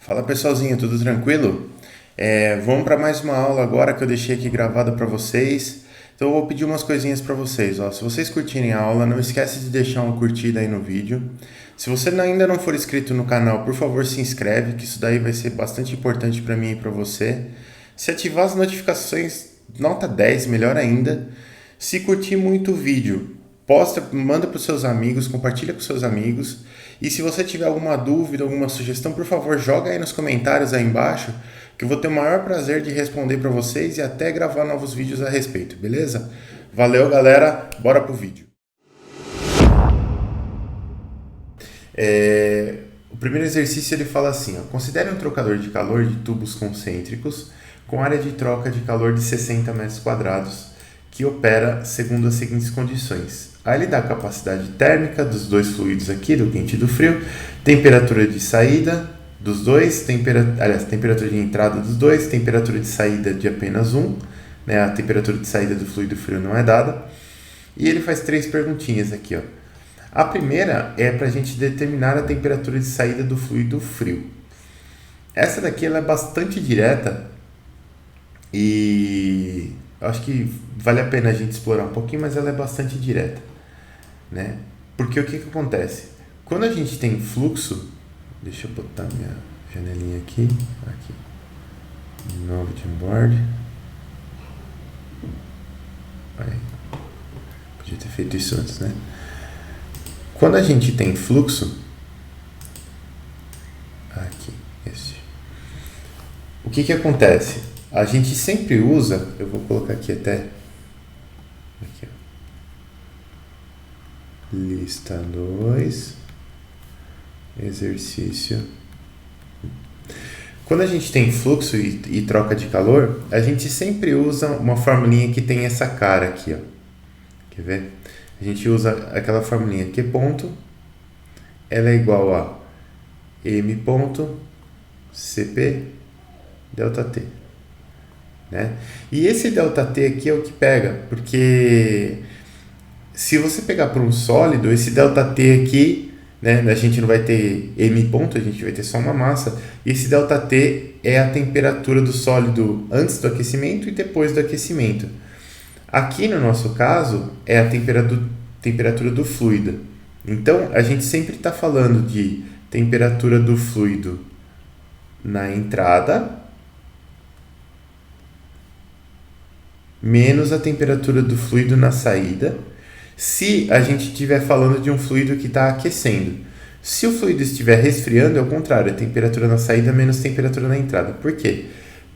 Fala pessoalzinho, tudo tranquilo? Vamos para mais uma aula agora que eu deixei aqui gravada para vocês. Então eu vou pedir umas coisinhas para vocês. Ó. Se vocês curtirem a aula, não esquece de deixar uma curtida aí no vídeo. Se você ainda não for inscrito no canal, por favor se inscreve, que isso daí vai ser bastante importante para mim e para você. Se ativar as notificações, nota 10, melhor ainda. Se curtir muito o vídeo, posta, manda para os seus amigos, compartilha com seus amigos. E se você tiver alguma dúvida, alguma sugestão, por favor, joga aí nos comentários aí embaixo, que eu vou ter o maior prazer de responder para vocês e até gravar novos vídeos a respeito, beleza? Valeu, galera, bora pro vídeo. O primeiro exercício ele fala assim, ó, considere um trocador de calor de tubos concêntricos com área de troca de calor de 60 metros quadrados que opera segundo as seguintes condições. Aí ele dá a capacidade térmica dos dois fluidos aqui, do quente e do frio, temperatura de saída dos dois, temperatura de entrada dos dois, temperatura de saída de apenas um, né? A temperatura de saída do fluido frio não é dada. E ele faz três perguntinhas aqui, ó. A primeira é para a gente determinar a temperatura de saída do fluido frio. Essa daqui ela é bastante direta e eu acho que vale a pena a gente explorar um pouquinho, mas ela é bastante direta, né? Porque o que acontece? Quando a gente tem fluxo, deixa eu botar minha janelinha aqui, novo Jamboard. Podia ter feito isso antes, né? Quando a gente tem fluxo, o que acontece? A gente sempre usa, eu vou colocar aqui até, aqui, ó, lista 2, exercício. Quando a gente tem fluxo e troca de calor, a gente sempre usa uma formulinha que tem essa cara aqui, ó. Quer ver? A gente usa aquela formulinha Q ponto, ela é igual a M ponto CP delta T, né? E esse delta T aqui é o que pega, porque se você pegar para um sólido, esse delta T aqui, né, a gente não vai ter M ponto, a gente vai ter só uma massa, e esse delta T é a temperatura do sólido antes do aquecimento e depois do aquecimento. Aqui no nosso caso é a temperatura do fluido. Então a gente sempre está falando de temperatura do fluido na entrada menos a temperatura do fluido na saída, se a gente estiver falando de um fluido que está aquecendo. Se o fluido estiver resfriando, é o contrário, a temperatura na saída menos temperatura na entrada. Por quê?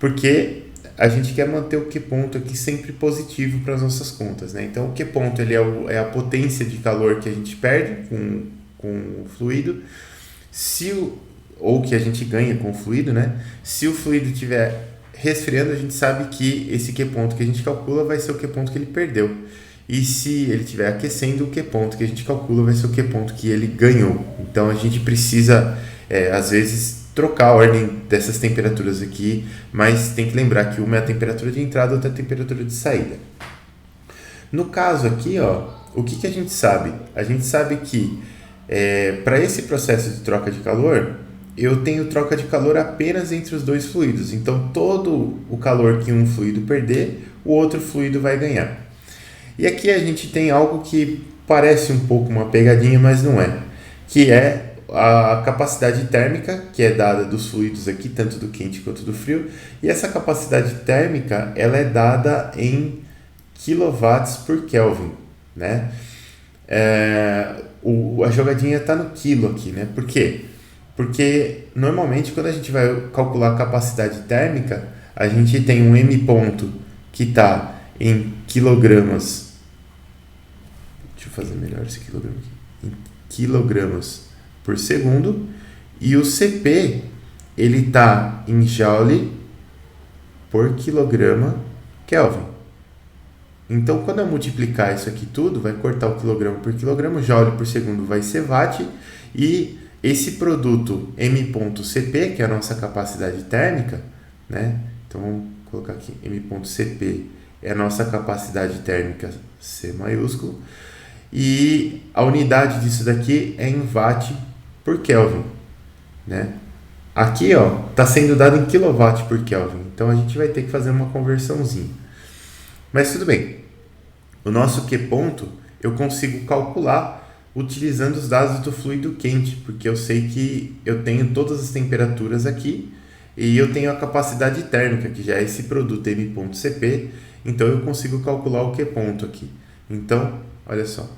Porque a gente quer manter o Q ponto aqui sempre positivo para as nossas contas, né? Então o Q ponto ele é a potência de calor que a gente perde com o fluido, ou que a gente ganha com o fluido, né? Se o fluido estiver resfriando, a gente sabe que esse Q ponto que a gente calcula vai ser o Q ponto que ele perdeu. E se ele estiver aquecendo, o Q ponto que a gente calcula vai ser o Q ponto que ele ganhou. Então a gente precisa, às vezes, trocar a ordem dessas temperaturas aqui, mas tem que lembrar que uma é a temperatura de entrada, outra é a temperatura de saída. No caso aqui, ó, o que a gente sabe? A gente sabe que para esse processo de troca de calor, eu tenho troca de calor apenas entre os dois fluidos. Então, todo o calor que um fluido perder, o outro fluido vai ganhar. E aqui a gente tem algo que parece um pouco uma pegadinha, mas não é. Que é a capacidade térmica, que é dada dos fluidos aqui, tanto do quente quanto do frio. E essa capacidade térmica, ela é dada em quilowatts por Kelvin, né? A jogadinha está no quilo aqui, né? Por quê? Porque normalmente quando a gente vai calcular a capacidade térmica, a gente tem um M ponto que está em quilogramas. Deixa eu fazer melhor esse quilograma aqui. Em quilogramas por segundo. E o CP, ele está em joule por quilograma Kelvin. Então, quando eu multiplicar isso aqui tudo, vai cortar o quilograma por quilograma, joule por segundo vai ser watt, e esse produto M.Cp, que é a nossa capacidade térmica, né? Então vamos colocar aqui, M.Cp é a nossa capacidade térmica, C maiúsculo, e a unidade disso daqui é em watt por Kelvin, né? Aqui, ó, está sendo dado em kW por Kelvin. Então a gente vai ter que fazer uma conversãozinha. Mas tudo bem. O nosso Q ponto eu consigo calcular utilizando os dados do fluido quente, porque eu sei que eu tenho todas as temperaturas aqui e eu tenho a capacidade térmica, que já é esse produto M.Cp, então eu consigo calcular o Q ponto aqui. Então, olha só,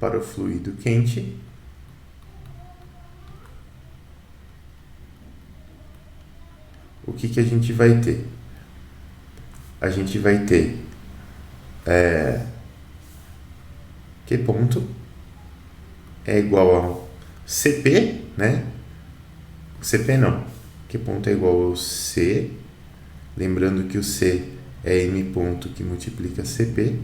para o fluido quente, o que a gente vai ter? A gente vai ter Q ponto é igual ao Cp, né? Cp não. Q ponto é igual ao C. Lembrando que o C é M ponto que multiplica Cp.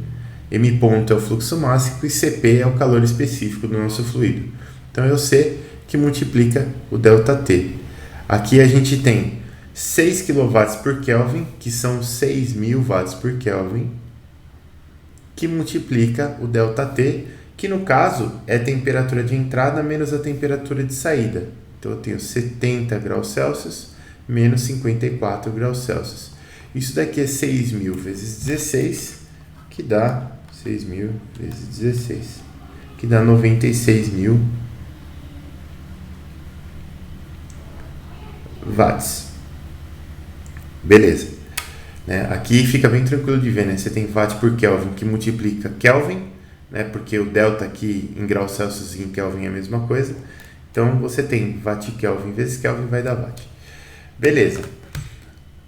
M ponto é o fluxo máximo e Cp é o calor específico do nosso fluido. Então é o C que multiplica o ΔT. Aqui a gente tem 6 kW por Kelvin, que são 6.000 watts por Kelvin, que multiplica o ΔT, que no caso é a temperatura de entrada menos a temperatura de saída. Então eu tenho 70 graus Celsius menos 54 graus Celsius. Isso daqui é 6.000 vezes 16, que dá 6.000 vezes 16, que dá 96.000 watts. Beleza. Né? Aqui fica bem tranquilo de ver, né? Você tem watt por Kelvin que multiplica Kelvin, né? Porque o delta aqui em graus Celsius e em Kelvin é a mesma coisa. Então você tem watt Kelvin vezes Kelvin vai dar watt. Beleza.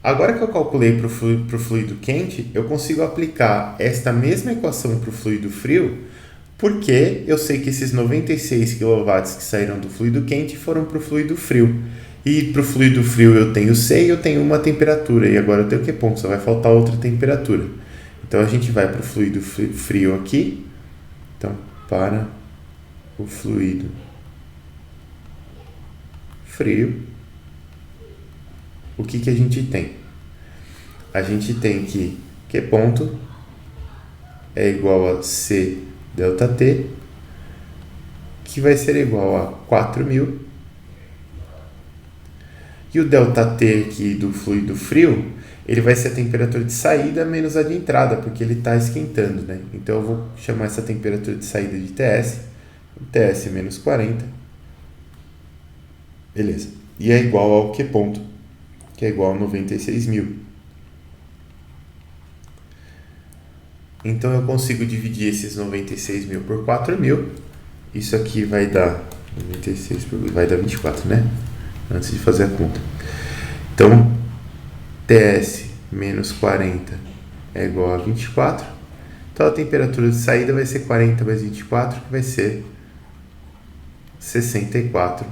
Agora que eu calculei para o fluido quente, eu consigo aplicar esta mesma equação para o fluido frio, porque eu sei que esses 96 kW que saíram do fluido quente foram para o fluido frio. E para o fluido frio eu tenho C e eu tenho uma temperatura. E agora eu tenho que ponto? Só vai faltar outra temperatura. Então a gente vai para o fluido frio aqui. Então, para o fluido frio, o que a gente tem? A gente tem que Q ponto é igual a C ΔT, que vai ser igual a 4.000. E o ΔT aqui do fluido frio, ele vai ser a temperatura de saída menos a de entrada, porque ele está esquentando, né? Então eu vou chamar essa temperatura de saída de TS, TS menos 40. Beleza. E é igual ao Q ponto, que é igual a 96.000. Então eu consigo dividir esses 96.000 por 4.000. Isso aqui vai dar 96 vai dar 24, né? Antes de fazer a conta. Então, TS menos 40 é igual a 24. Então, a temperatura de saída vai ser 40 mais 24, que vai ser 64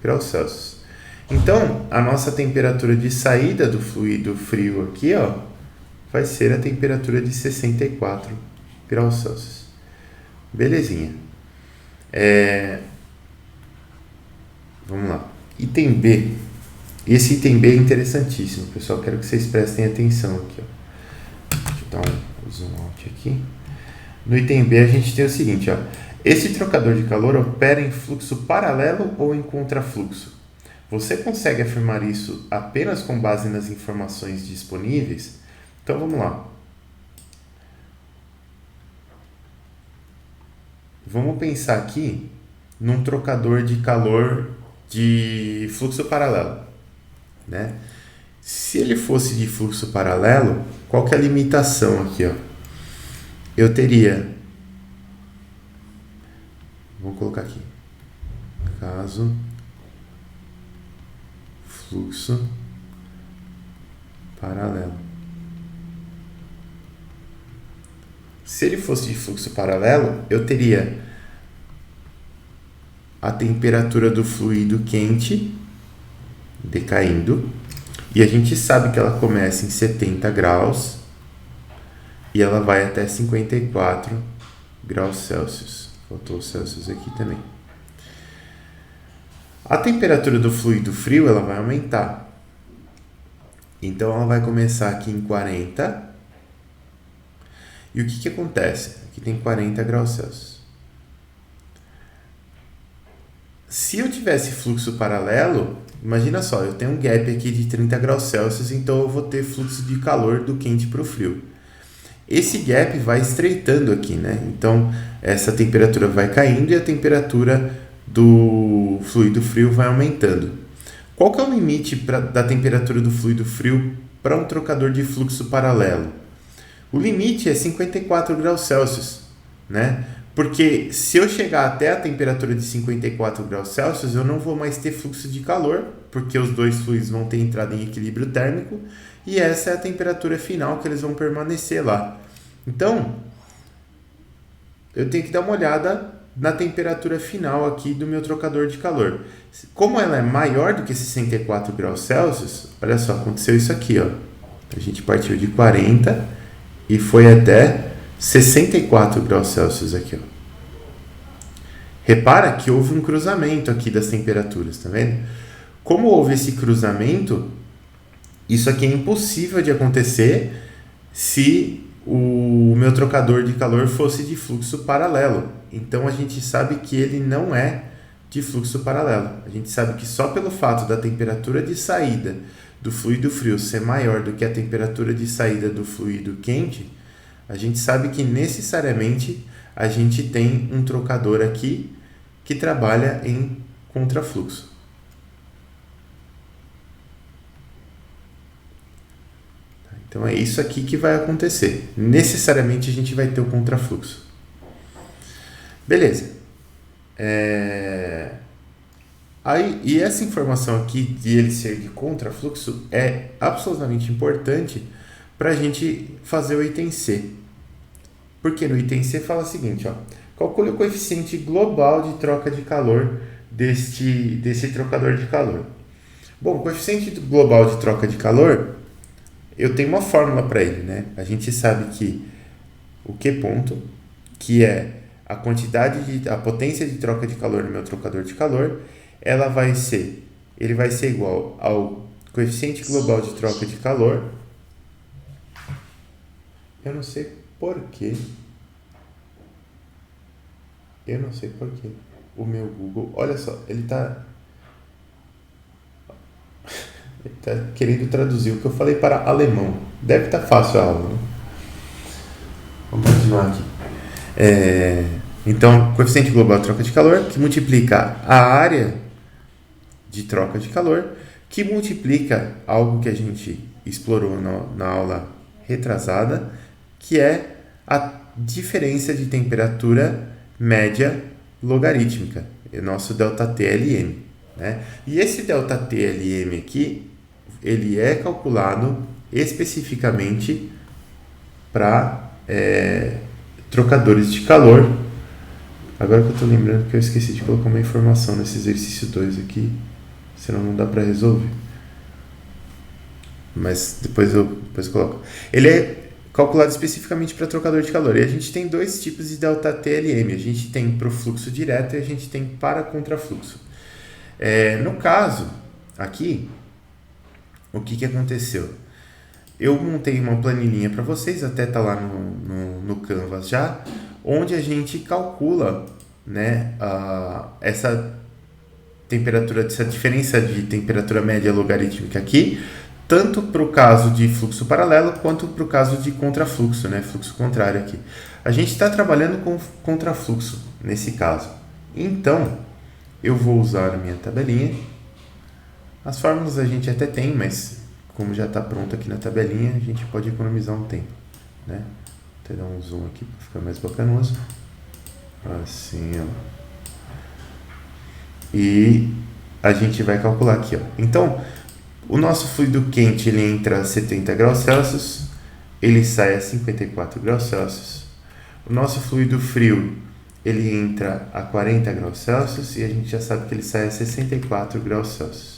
graus Celsius. Então, a nossa temperatura de saída do fluido frio aqui, ó, vai ser a temperatura de 64 graus Celsius. Belezinha. Vamos lá. Item B. Esse item B é interessantíssimo, pessoal. Quero que vocês prestem atenção aqui. Ó. Deixa eu dar um zoom out aqui. No item B a gente tem o seguinte. Ó. Esse trocador de calor opera em fluxo paralelo ou em contrafluxo? Você consegue afirmar isso apenas com base nas informações disponíveis? Então vamos lá. Vamos pensar aqui num trocador de calor de fluxo paralelo, né? Se ele fosse de fluxo paralelo, qual que é a limitação aqui, ó? Eu teria, vamos colocar aqui, caso fluxo paralelo. Se ele fosse de fluxo paralelo, eu teria a temperatura do fluido quente decaindo, e a gente sabe que ela começa em 70 graus e ela vai até 54 graus Celsius. Faltou o Celsius aqui também. A temperatura do fluido frio ela vai aumentar. Então ela vai começar aqui em 40. E o que acontece? Aqui tem 40 graus Celsius. Se eu tivesse fluxo paralelo, imagina só, eu tenho um gap aqui de 30 graus Celsius, então eu vou ter fluxo de calor do quente para o frio. Esse gap vai estreitando aqui, né? Então, essa temperatura vai caindo e a temperatura do fluido frio vai aumentando. Qual que é o limite da temperatura do fluido frio para um trocador de fluxo paralelo? O limite é 54 graus Celsius, né? Porque se eu chegar até a temperatura de 54 graus Celsius, eu não vou mais ter fluxo de calor, porque os dois fluidos vão ter entrado em equilíbrio térmico, e essa é a temperatura final que eles vão permanecer lá. Então, eu tenho que dar uma olhada na temperatura final aqui do meu trocador de calor. Como ela é maior do que 64 graus Celsius, olha só, aconteceu isso aqui, ó. A gente partiu de 40 e foi até 64 graus Celsius aqui, ó. Repara que houve um cruzamento aqui das temperaturas, tá vendo? Como houve esse cruzamento, isso aqui é impossível de acontecer se o meu trocador de calor fosse de fluxo paralelo. Então a gente sabe que ele não é de fluxo paralelo. A gente sabe que só pelo fato da temperatura de saída do fluido frio ser maior do que a temperatura de saída do fluido quente, a gente sabe que necessariamente a gente tem um trocador aqui que trabalha em contrafluxo. Então é isso aqui que vai acontecer. Necessariamente a gente vai ter o contrafluxo. Beleza. E essa informação aqui de ele ser de contrafluxo é absolutamente importante para a gente fazer o item C. Porque no item C fala o seguinte, ó, calcule o coeficiente global de troca de calor desse trocador de calor. Bom, o coeficiente global de troca de calor, eu tenho uma fórmula para ele, né? A gente sabe que o Q ponto, que é a potência de troca de calor no meu trocador de calor, ele vai ser igual ao coeficiente global de troca de calor. Eu não sei porquê. O meu Google, olha só, ele tá querendo traduzir o que eu falei para alemão. Deve estar fácil a aula, né? Vamos continuar aqui. Então, coeficiente global de troca de calor, que multiplica a área de troca de calor, que multiplica algo que a gente explorou na aula retrasada, que é a diferença de temperatura média logarítmica, é nosso ΔTLM, né? E esse ΔTLM aqui, ele é calculado especificamente para trocadores de calor. Agora que eu estou lembrando que eu esqueci de colocar uma informação nesse exercício 2 aqui, senão não dá para resolver. Mas depois eu coloco. Ele é calculado especificamente para trocador de calor. E a gente tem dois tipos de ΔTLM. A gente tem para o fluxo direto e a gente tem para contrafluxo. No caso, aqui, o que aconteceu? Eu montei uma planilhinha para vocês, até está lá no Canvas já, onde a gente calcula, né, essa diferença de temperatura média logarítmica aqui, tanto para o caso de fluxo paralelo quanto para o caso de contrafluxo, né, fluxo contrário aqui. A gente está trabalhando com contrafluxo nesse caso. Então, eu vou usar a minha tabelinha. As fórmulas a gente até tem, mas como já está pronto aqui na tabelinha, a gente pode economizar um tempo, né? Vou até dar um zoom aqui para ficar mais bacanoso. Assim, ó. E a gente vai calcular aqui, ó. Então, o nosso fluido quente, ele entra a 70 graus Celsius, ele sai a 54 graus Celsius. O nosso fluido frio, ele entra a 40 graus Celsius e a gente já sabe que ele sai a 64 graus Celsius.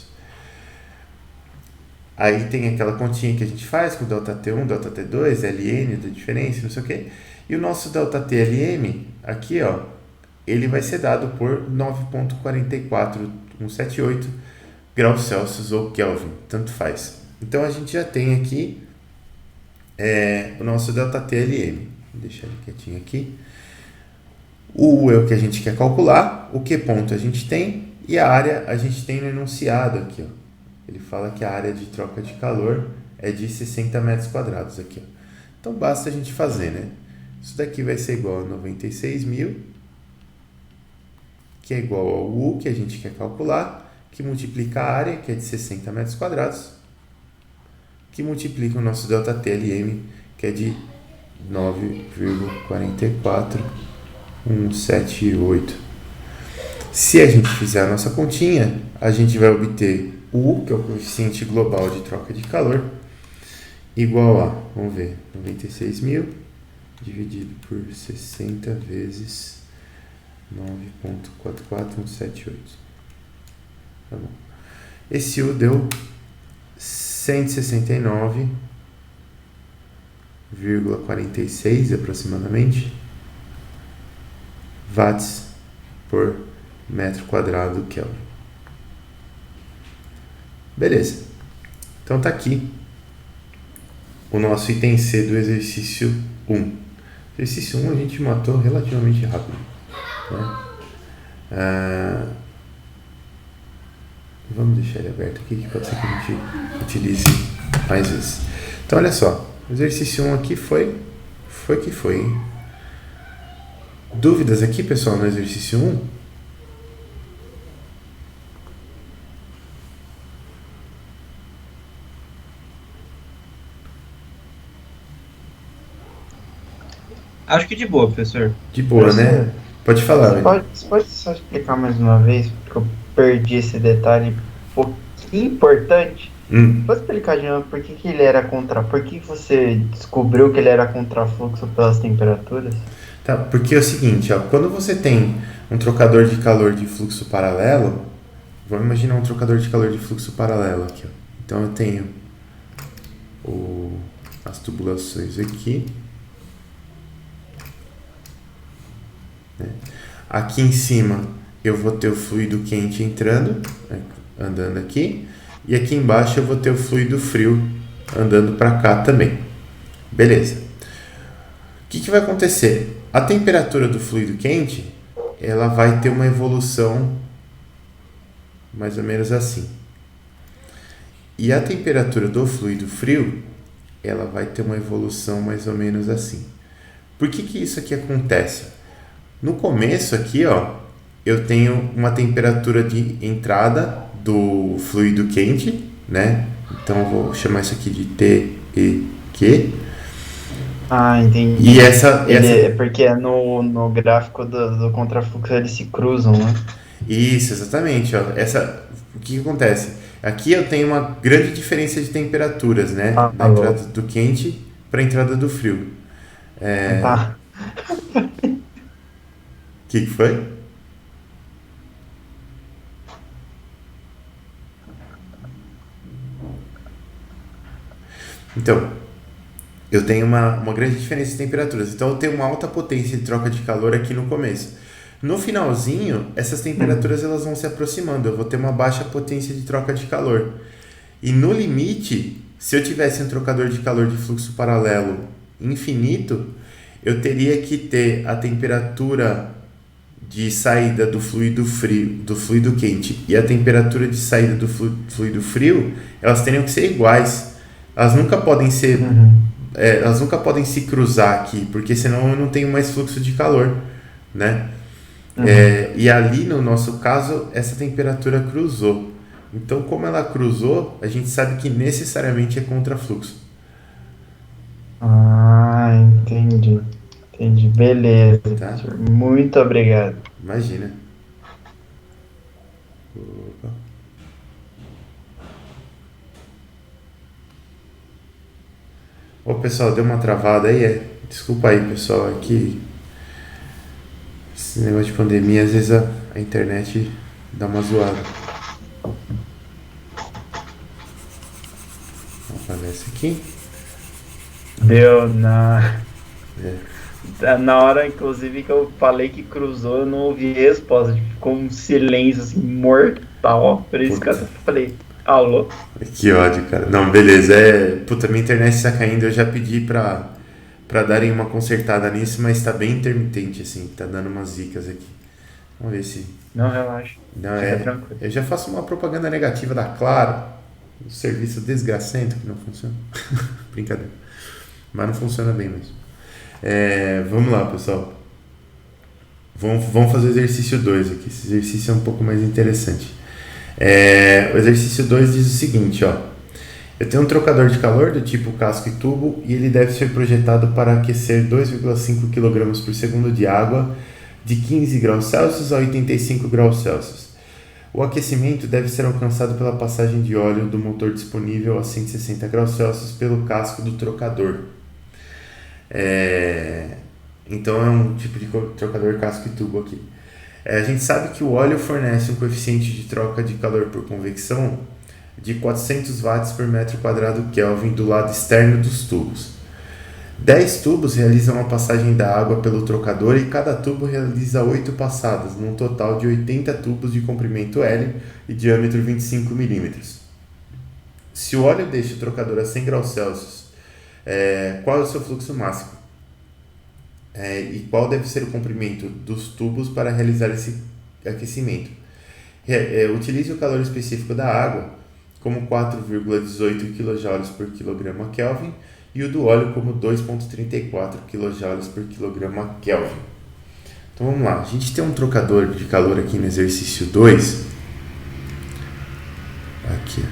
Aí tem aquela continha que a gente faz com ΔT1, ΔT2, LN, da diferença, não sei o quê. E o nosso ΔTLM, aqui, ó, ele vai ser dado por 9.44178 graus Celsius ou Kelvin, tanto faz. Então, a gente já tem aqui o nosso ΔTLM. Vou deixar ele quietinho aqui. O U é o que a gente quer calcular, o Q ponto a gente tem, E a área a gente tem no enunciado aqui, ó. Ele fala que a área de troca de calor é de 60 metros quadrados aqui, ó. Então basta a gente fazer, né? Isso daqui vai ser igual a 96.000, que é igual ao U, que a gente quer calcular, que multiplica a área, que é de 60 metros quadrados, que multiplica o nosso ΔTLM, que é de 9,44178. Se a gente fizer a nossa continha, a gente vai obter U, que é o coeficiente global de troca de calor, igual a, vamos ver, 96.000 dividido por 60 vezes 9,44178. Tá bom. Esse U deu 169,46 aproximadamente watts por metro quadrado Kelvin. Beleza. Então tá aqui o nosso item C do exercício 1. Exercício 1 a gente matou relativamente rápido, né? Vamos deixar ele aberto aqui, que pode ser que a gente utilize mais vezes. Então olha só, o exercício 1 aqui foi que foi, hein? Dúvidas aqui, pessoal, no exercício 1? Acho que de boa, professor. De boa, Professor, né? Pode falar, né? Você pode só explicar mais uma vez, porque eu perdi esse detalhe um pouquinho importante. Pode explicar de novo por que que ele era por que você descobriu que ele era contrafluxo pelas temperaturas? Tá, porque é o seguinte, ó, quando você tem um trocador de calor de fluxo paralelo, vamos imaginar um trocador de calor de fluxo paralelo aqui, ó. Então eu tenho as tubulações aqui, né? Aqui em cima eu vou ter o fluido quente entrando, né, andando aqui, e aqui embaixo eu vou ter o fluido frio andando para cá também. Beleza. O que vai acontecer? A temperatura do fluido quente, ela vai ter uma evolução mais ou menos assim. E a temperatura do fluido frio, ela vai ter uma evolução mais ou menos assim. Por que isso aqui acontece? No começo aqui, ó, eu tenho uma temperatura de entrada do fluido quente, né? Então eu vou chamar isso aqui de TEQ. Ah, entendi. E essa... É porque no gráfico do contrafluxo eles se cruzam, né? Isso, exatamente. Ó. O que acontece? Aqui eu tenho uma grande diferença de temperaturas, né? Da entrada do quente para a entrada do frio. Tá. O que foi? Então, eu tenho uma grande diferença de temperaturas. Então, eu tenho uma alta potência de troca de calor aqui no começo. No finalzinho, essas temperaturas elas vão se aproximando. Eu vou ter uma baixa potência de troca de calor. E no limite, se eu tivesse um trocador de calor de fluxo paralelo infinito, eu teria que ter a temperatura de saída do fluido frio, do fluido quente, e a temperatura de saída do fluido frio, elas teriam que ser iguais. Elas nunca podem ser, elas nunca podem se cruzar aqui, porque senão eu não tenho mais fluxo de calor, né? E ali no nosso caso, essa temperatura cruzou. Então, como ela cruzou, a gente sabe que necessariamente é contrafluxo. Ah, entendi. Beleza, Tá? professor. Muito obrigado. Imagina. Opa. Ô pessoal, deu uma travada aí? Desculpa aí, pessoal, aqui esse negócio de pandemia, às vezes a internet dá uma zoada. Aparece aqui. Deu na hora, inclusive, que eu falei que cruzou, eu não ouvi resposta. Ficou um silêncio assim, mortal. Por isso que eu falei, alô? Que ódio, cara. Não, beleza. Puta, minha internet está caindo. Eu já pedi pra darem uma consertada nisso, mas tá bem intermitente, assim. Tá dando umas zicas aqui. Vamos ver se... Não, relaxa. Não, Fica tranquilo. eu já faço uma propaganda negativa da Claro, um serviço desgracento que não funciona. Brincadeira. Mas não funciona bem mesmo. Vamos lá, pessoal. Vamos fazer o exercício 2 aqui. Esse exercício é um pouco mais interessante. O exercício 2 diz o seguinte, ó. Eu tenho um trocador de calor do tipo casco e tubo e ele deve ser projetado para aquecer 2,5 kg por segundo de água de 15 graus Celsius a 85 graus Celsius. O aquecimento deve ser alcançado pela passagem de óleo do motor disponível a 160 graus Celsius pelo casco do trocador. Então é um tipo de trocador casco e tubo aqui. A gente sabe que o óleo fornece um coeficiente de troca de calor por convecção de 400 watts por metro quadrado Kelvin do lado externo dos tubos. 10 tubos realizam a passagem da água pelo trocador e cada tubo realiza 8 passadas, num total de 80 tubos de comprimento L e diâmetro 25 mm. Se o óleo deixa o trocador a 100 graus Celsius, qual é o seu fluxo máximo? E qual deve ser o comprimento dos tubos para realizar esse aquecimento? Utilize o calor específico da água como 4,18 kJ por kg Kelvin e o do óleo como 2,34 kJ por kg Kelvin. Então vamos lá, a gente tem um trocador de calor aqui no exercício 2. Aqui.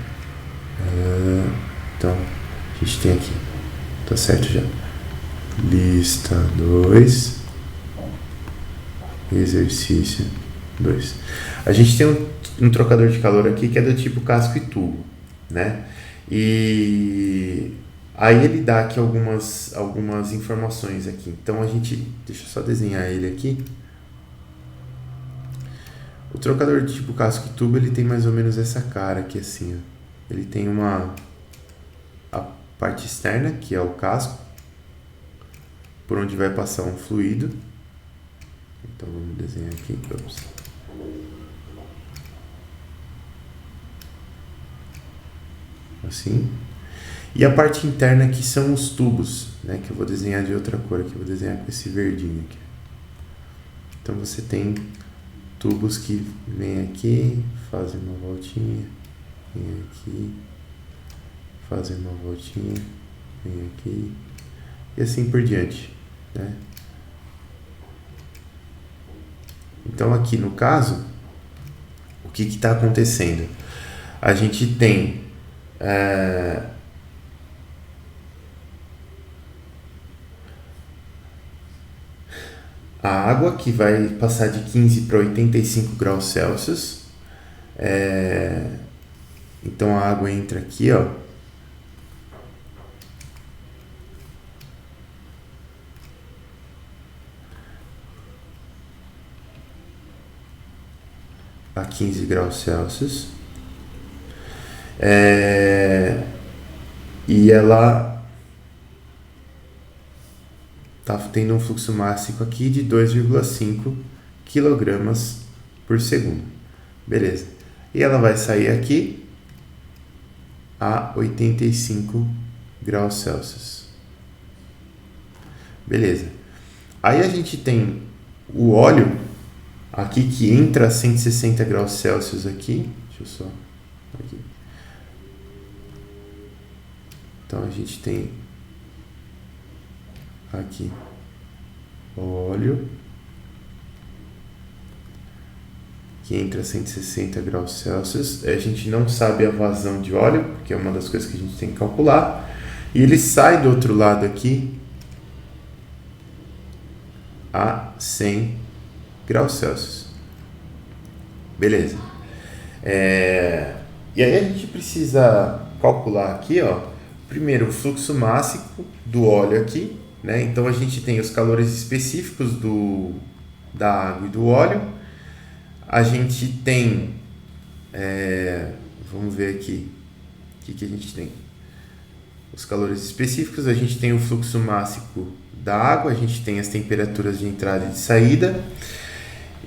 Então, a gente tem aqui. Tá certo já. Lista 2. Exercício 2. A gente tem um trocador de calor aqui que é do tipo casco e tubo, né? E aí ele dá aqui algumas informações aqui. Então deixa eu só desenhar ele aqui. O trocador de tipo casco e tubo, ele tem mais ou menos essa cara aqui assim, ó. Ele tem a parte externa, que é o casco, por onde vai passar um fluido. Então vamos desenhar aqui. Assim. E a parte interna que são os tubos, né, que eu vou desenhar de outra cor aqui, eu vou desenhar com esse verdinho aqui. Então você tem tubos que vêm aqui, fazem uma voltinha, vem aqui, fazem uma voltinha, vem aqui, e assim por diante, né? Então aqui no caso, o que está acontecendo? A gente tem a água que vai passar de 15 para 85 graus Celsius. Então a água entra aqui, ó. A 15 graus Celsius. E ela está tendo um fluxo máximo aqui de 2,5 kg por segundo. Beleza. E ela vai sair aqui a 85 graus Celsius. Beleza. Aí a gente tem o óleo aqui que entra a 160 graus Celsius aqui. Deixa eu só... Aqui. Então a gente tem aqui óleo que entra a 160 graus Celsius. A gente não sabe a vazão de óleo, porque é uma das coisas que a gente tem que calcular. E ele sai do outro lado aqui a 100 graus Celsius. Beleza. E aí a gente precisa calcular aqui, ó, primeiro o fluxo máximo do óleo aqui, né? Então a gente tem os calores específicos da água e do óleo. A gente tem, vamos ver aqui, o que a gente tem? Os calores específicos, a gente tem o fluxo máximo da água, a gente tem as temperaturas de entrada e de saída,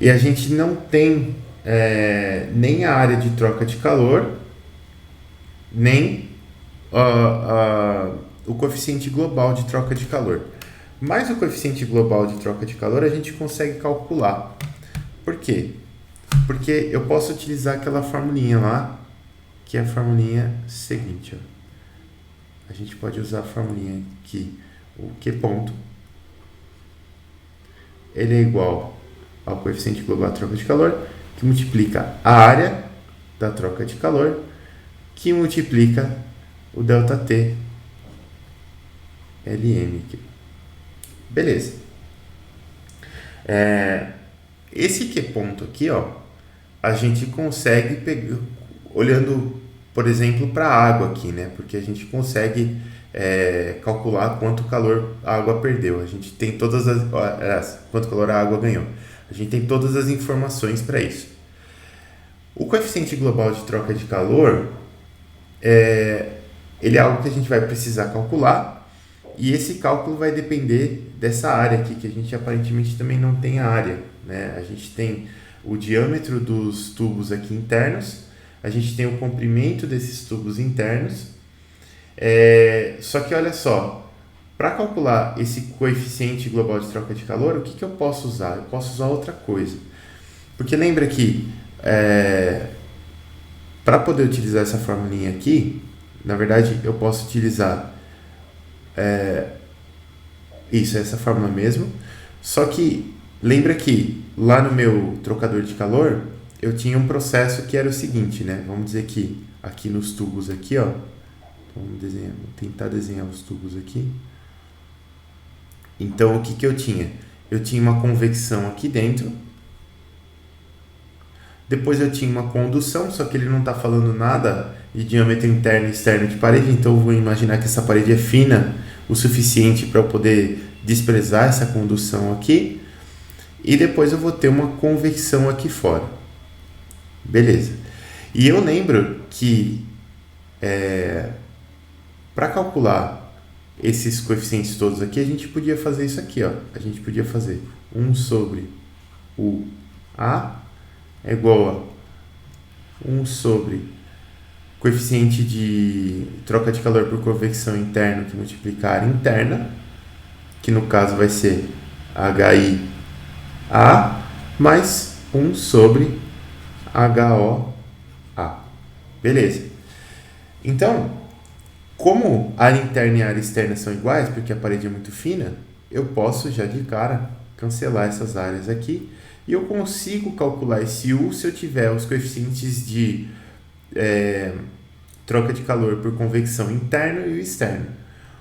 e a gente não tem nem a área de troca de calor, nem o coeficiente global de troca de calor. Mas o coeficiente global de troca de calor a gente consegue calcular. Por quê? Porque eu posso utilizar aquela formulinha lá, que é a formulinha seguinte, ó. A gente pode usar a formulinha aqui, o Q ponto, ele é igual ao coeficiente global da troca de calor, que multiplica a área da troca de calor, que multiplica o ΔT Lm aqui. Beleza. Esse Q ponto aqui, ó, a gente consegue pegar, olhando, por exemplo, para a água aqui, né? Porque a gente consegue calcular quanto calor a água perdeu. A gente tem todas quanto calor a água ganhou. A gente tem todas as informações para isso. O coeficiente global de troca de calor ele é algo que a gente vai precisar calcular, e esse cálculo vai depender dessa área aqui, que a gente aparentemente também não tem a área, né? A gente tem o diâmetro dos tubos aqui internos, a gente tem o comprimento desses tubos internos, só que olha só, para calcular esse coeficiente global de troca de calor, o que eu posso usar? Eu posso usar outra coisa, porque lembra que para poder utilizar essa formulinha aqui, na verdade eu posso utilizar essa fórmula mesmo, só que lembra que lá no meu trocador de calor eu tinha um processo que era o seguinte, né? Vamos dizer que aqui nos tubos aqui, ó, vamos tentar desenhar os tubos aqui. Então o que eu tinha? Eu tinha uma convecção aqui dentro, depois eu tinha uma condução, só que ele não está falando nada de diâmetro interno e externo de parede, então eu vou imaginar que essa parede é fina o suficiente para eu poder desprezar essa condução aqui, e depois eu vou ter uma convecção aqui fora. Beleza. E eu lembro que para calcular esses coeficientes todos aqui, a gente podia fazer isso aqui, ó. A gente podia fazer 1 sobre o A é igual a 1 sobre coeficiente de troca de calor por convecção interno que multiplica a área interna, que no caso vai ser HIA, mais 1 sobre HOA. Beleza. Então, como a área interna e a área externa são iguais, porque a parede é muito fina, eu posso já de cara cancelar essas áreas aqui, e eu consigo calcular esse U se eu tiver os coeficientes de troca de calor por convecção interno e o externo.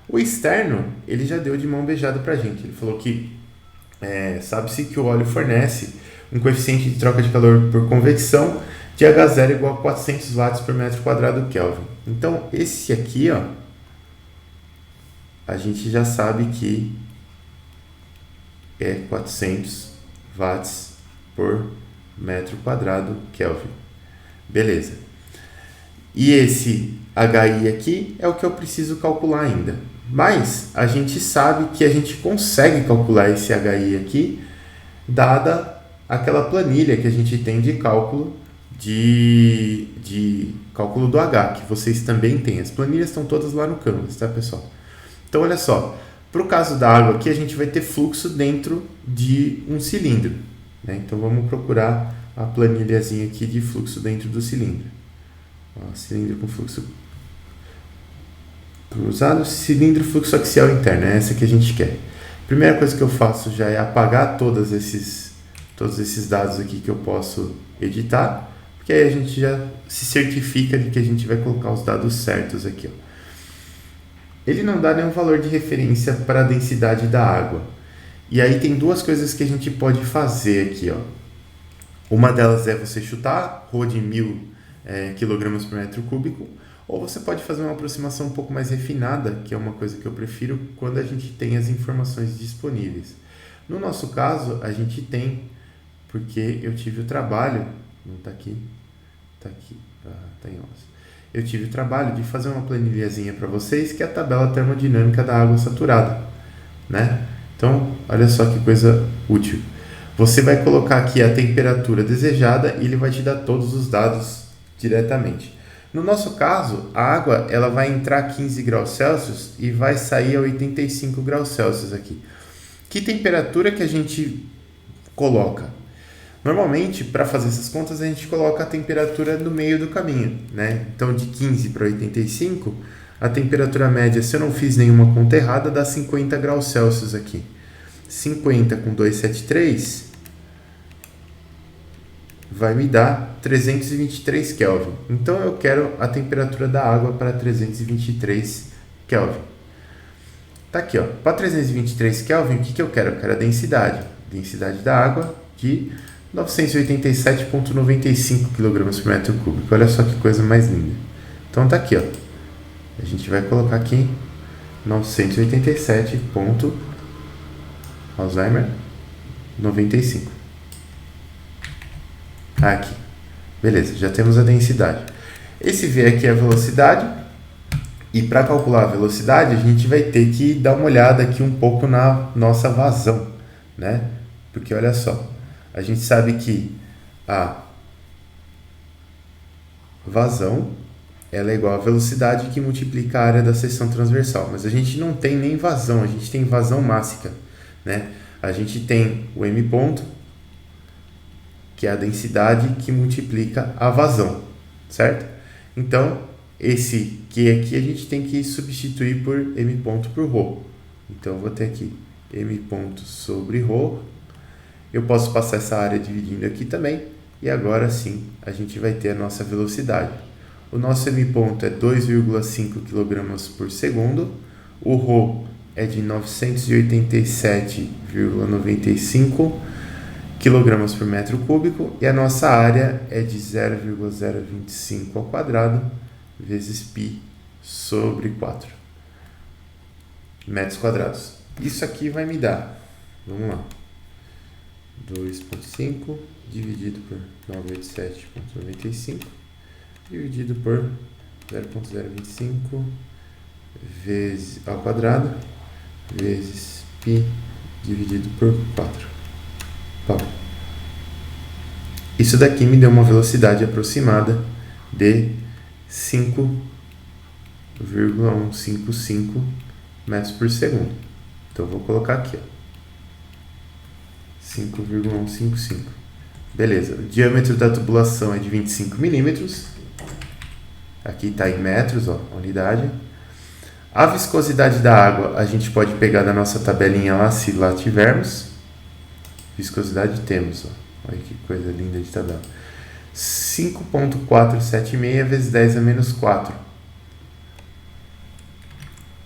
O externo, ele já deu de mão beijada pra gente. Ele falou que sabe-se que o óleo fornece um coeficiente de troca de calor por convecção de H0 igual a 400 watts por metro quadrado Kelvin. Então, esse aqui, ó, a gente já sabe que é 400 watts por metro quadrado Kelvin. Beleza. E esse HI aqui é o que eu preciso calcular ainda. Mas a gente sabe que a gente consegue calcular esse HI aqui, dada aquela planilha que a gente tem de cálculo de cálculo do H, que vocês também têm. As planilhas estão todas lá no Canvas, tá, pessoal? Então, olha só. Para o caso da água aqui, a gente vai ter fluxo dentro de um cilindro, né? Então, vamos procurar a planilhazinha aqui de fluxo dentro do cilindro. Ó, cilindro com fluxo cruzado, cilindro fluxo axial interno, é essa que a gente quer. Primeira coisa que eu faço já é apagar todos esses dados aqui que eu posso editar, porque aí a gente já se certifica de que a gente vai colocar os dados certos aqui, ó. Ele não dá nenhum valor de referência para a densidade da água. E aí tem duas coisas que a gente pode fazer aqui, ó. Uma delas é você chutar ρ de 1000 kg por metro cúbico, ou você pode fazer uma aproximação um pouco mais refinada, que é uma coisa que eu prefiro quando a gente tem as informações disponíveis. No nosso caso, a gente tem, porque eu tive o trabalho, não está aqui, está aqui, está em osso. Eu tive o trabalho de fazer uma planilhazinha para vocês, que é a tabela termodinâmica da água saturada, né? Então, olha só que coisa útil. Você vai colocar aqui a temperatura desejada e ele vai te dar todos os dados diretamente. No nosso caso, a água ela vai entrar a 15 graus Celsius e vai sair a 85 graus Celsius aqui. Que temperatura que a gente coloca? Normalmente, para fazer essas contas, a gente coloca a temperatura no meio do caminho, né? Então, de 15 para 85, a temperatura média, se eu não fiz nenhuma conta errada, dá 50 graus Celsius aqui. 50 com 273 vai me dar 323 Kelvin. Então, eu quero a temperatura da água para 323 Kelvin. Tá aqui, ó. Para 323 Kelvin, o que eu quero? Eu quero a densidade. Densidade da água de 987,95 kg por metro cúbico. Olha só que coisa mais linda. Então tá aqui, ó. A gente vai colocar aqui 987. Alzheimer 95. Aqui. Beleza, já temos a densidade. Esse V aqui é a velocidade. E para calcular a velocidade, a gente vai ter que dar uma olhada aqui um pouco na nossa vazão, né? Porque olha só, a gente sabe que a vazão ela é igual à velocidade que multiplica a área da seção transversal, mas a gente não tem nem vazão, a gente tem vazão mássica, né? A gente tem o M ponto, que é a densidade que multiplica a vazão, certo? Então, esse Q aqui a gente tem que substituir por M ponto por ρ. Então, eu vou ter aqui M ponto sobre ρ. Eu posso passar essa área dividindo aqui também. E agora sim, a gente vai ter a nossa velocidade. O nosso M ponto é 2,5 kg por segundo. O ρ é de 987,95 kg por metro cúbico. E a nossa área é de 0,025 ao quadrado vezes π sobre 4 metros quadrados. Isso aqui vai me dar, vamos lá, 2,5 dividido por 987,95 dividido por 0,025 vezes ao quadrado vezes π dividido por 4. Bom, isso daqui me deu uma velocidade aproximada de 5,155 metros por segundo. Então, eu vou colocar aqui, ó, 5,155. Beleza, o diâmetro da tubulação é de 25 milímetros. Aqui está em metros, ó, a unidade. A viscosidade da água a gente pode pegar da nossa tabelinha lá, se lá tivermos. Viscosidade temos, ó. Olha que coisa linda de tabela. 5,476 vezes 10 a menos 4.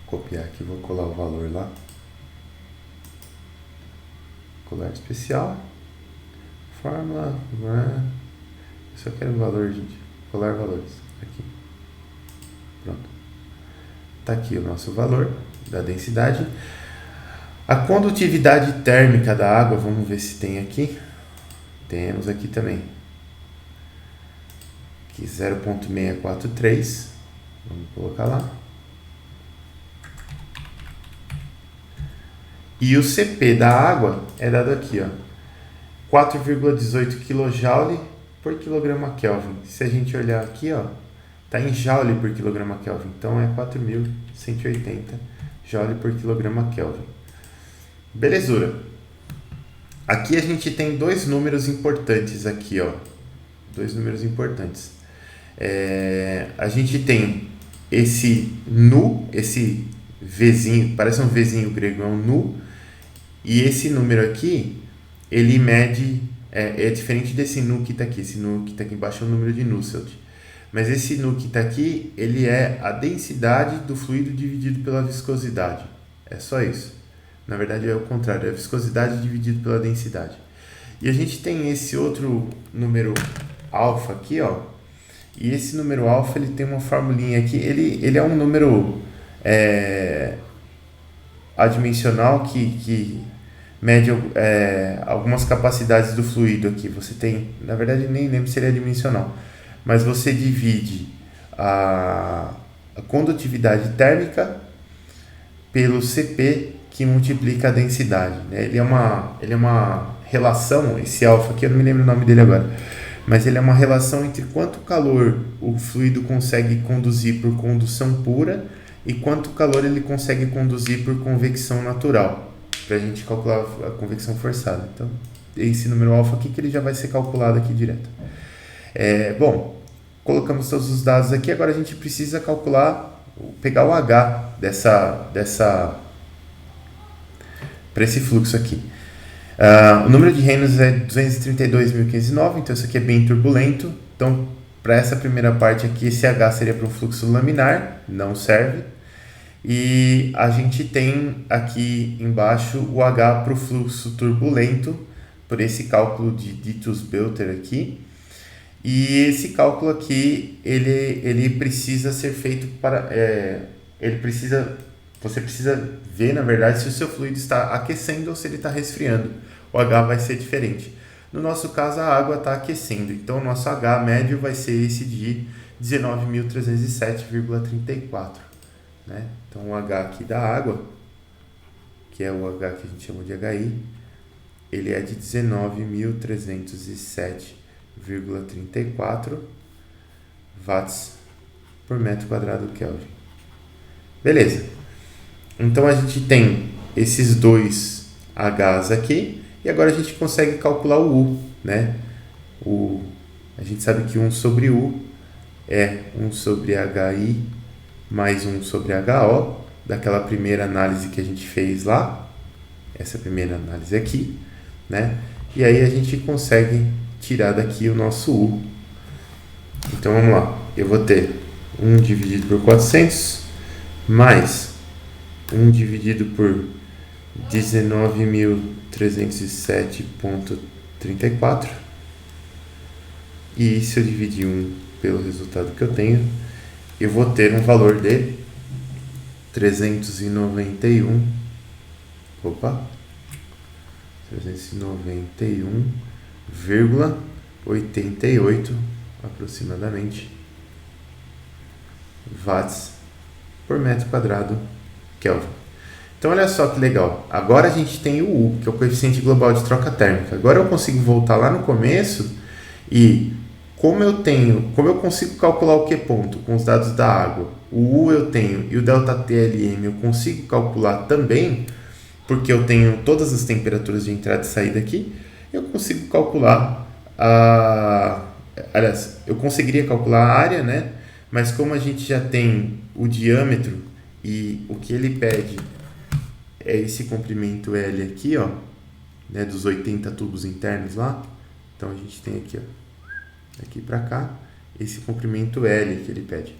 Vou copiar aqui, vou colar o valor lá. Colar especial. Fórmula. Eu só quero o valor, gente. Colar valores. Aqui. Pronto. Está aqui o nosso valor da densidade. A condutividade térmica da água, vamos ver se tem aqui. Temos aqui também. Aqui 0,643. Vamos colocar lá. E o CP da água é dado aqui, ó, 4,18 kJ por quilograma Kelvin. Se a gente olhar aqui, ó, tá em joule por quilograma Kelvin. Então é 4.180 joule por quilograma Kelvin. Belezura. Aqui a gente tem dois números importantes aqui, ó. Dois números importantes. A gente tem esse nu, esse Vzinho, parece um Vzinho grego, é um nu. E esse número aqui, ele mede, é diferente desse nu que está aqui. Esse nu que está aqui embaixo é o número de Nusselt. Mas esse nu que está aqui, ele é a densidade do fluido dividido pela viscosidade. É só isso. Na verdade é o contrário, é a viscosidade dividido pela densidade. E a gente tem esse outro número alfa aqui, ó. E esse número alfa, ele tem uma formulinha aqui. Ele é um número adimensional que mede algumas capacidades do fluido aqui. Você tem, na verdade nem lembro se ele é adimensional, mas você divide a condutividade térmica pelo CP que multiplica a densidade, né? Ele é uma relação, esse alfa aqui eu não me lembro o nome dele agora, mas ele é uma relação entre quanto calor o fluido consegue conduzir por condução pura e quanto calor ele consegue conduzir por convecção natural, para a gente calcular a convecção forçada. Então, esse número alfa aqui que ele já vai ser calculado aqui direto. Bom, colocamos todos os dados aqui, agora a gente precisa pegar o H para esse fluxo aqui. O número de reinos é 232.509, então isso aqui é bem turbulento. Então, para essa primeira parte aqui, esse H seria para um fluxo laminar, não serve. E a gente tem aqui embaixo o H para o fluxo turbulento, por esse cálculo de Ditus-Belter aqui. E esse cálculo aqui, ele precisa ser feito você precisa ver, na verdade, se o seu fluido está aquecendo ou se ele está resfriando. O H vai ser diferente. No nosso caso, a água está aquecendo, então o nosso H médio vai ser esse de 19.307,34. Né? Então o H aqui da água, que é o H que a gente chama de HI, ele é de 19.307,34 watts por metro quadrado Kelvin. Beleza. Então a gente tem esses dois Hs aqui e agora a gente consegue calcular o U, né? A gente sabe que 1 sobre U é 1 sobre HI mais 1 sobre HO, daquela primeira análise que a gente fez lá, essa primeira análise aqui, né? E aí a gente consegue tirar daqui o nosso U. Então vamos lá, eu vou ter 1 dividido por 400 mais 1 dividido por 19.307,34, e se eu dividir 1 pelo resultado que eu tenho, eu vou ter um valor de 391,88 aproximadamente watts por metro quadrado Kelvin. Então olha só que legal, agora a gente tem o U, que é o coeficiente global de troca térmica. Agora eu consigo voltar lá no começo e como eu consigo calcular o Q ponto com os dados da água, o U eu tenho e o ΔTLM eu consigo calcular também, porque eu tenho todas as temperaturas de entrada e saída aqui, eu consigo calcular aliás, eu conseguiria calcular a área, né? Mas como a gente já tem o diâmetro e o que ele pede é esse comprimento L aqui, ó, né, dos 80 tubos internos lá, então a gente tem aqui, ó, aqui para cá, esse comprimento L que ele pede.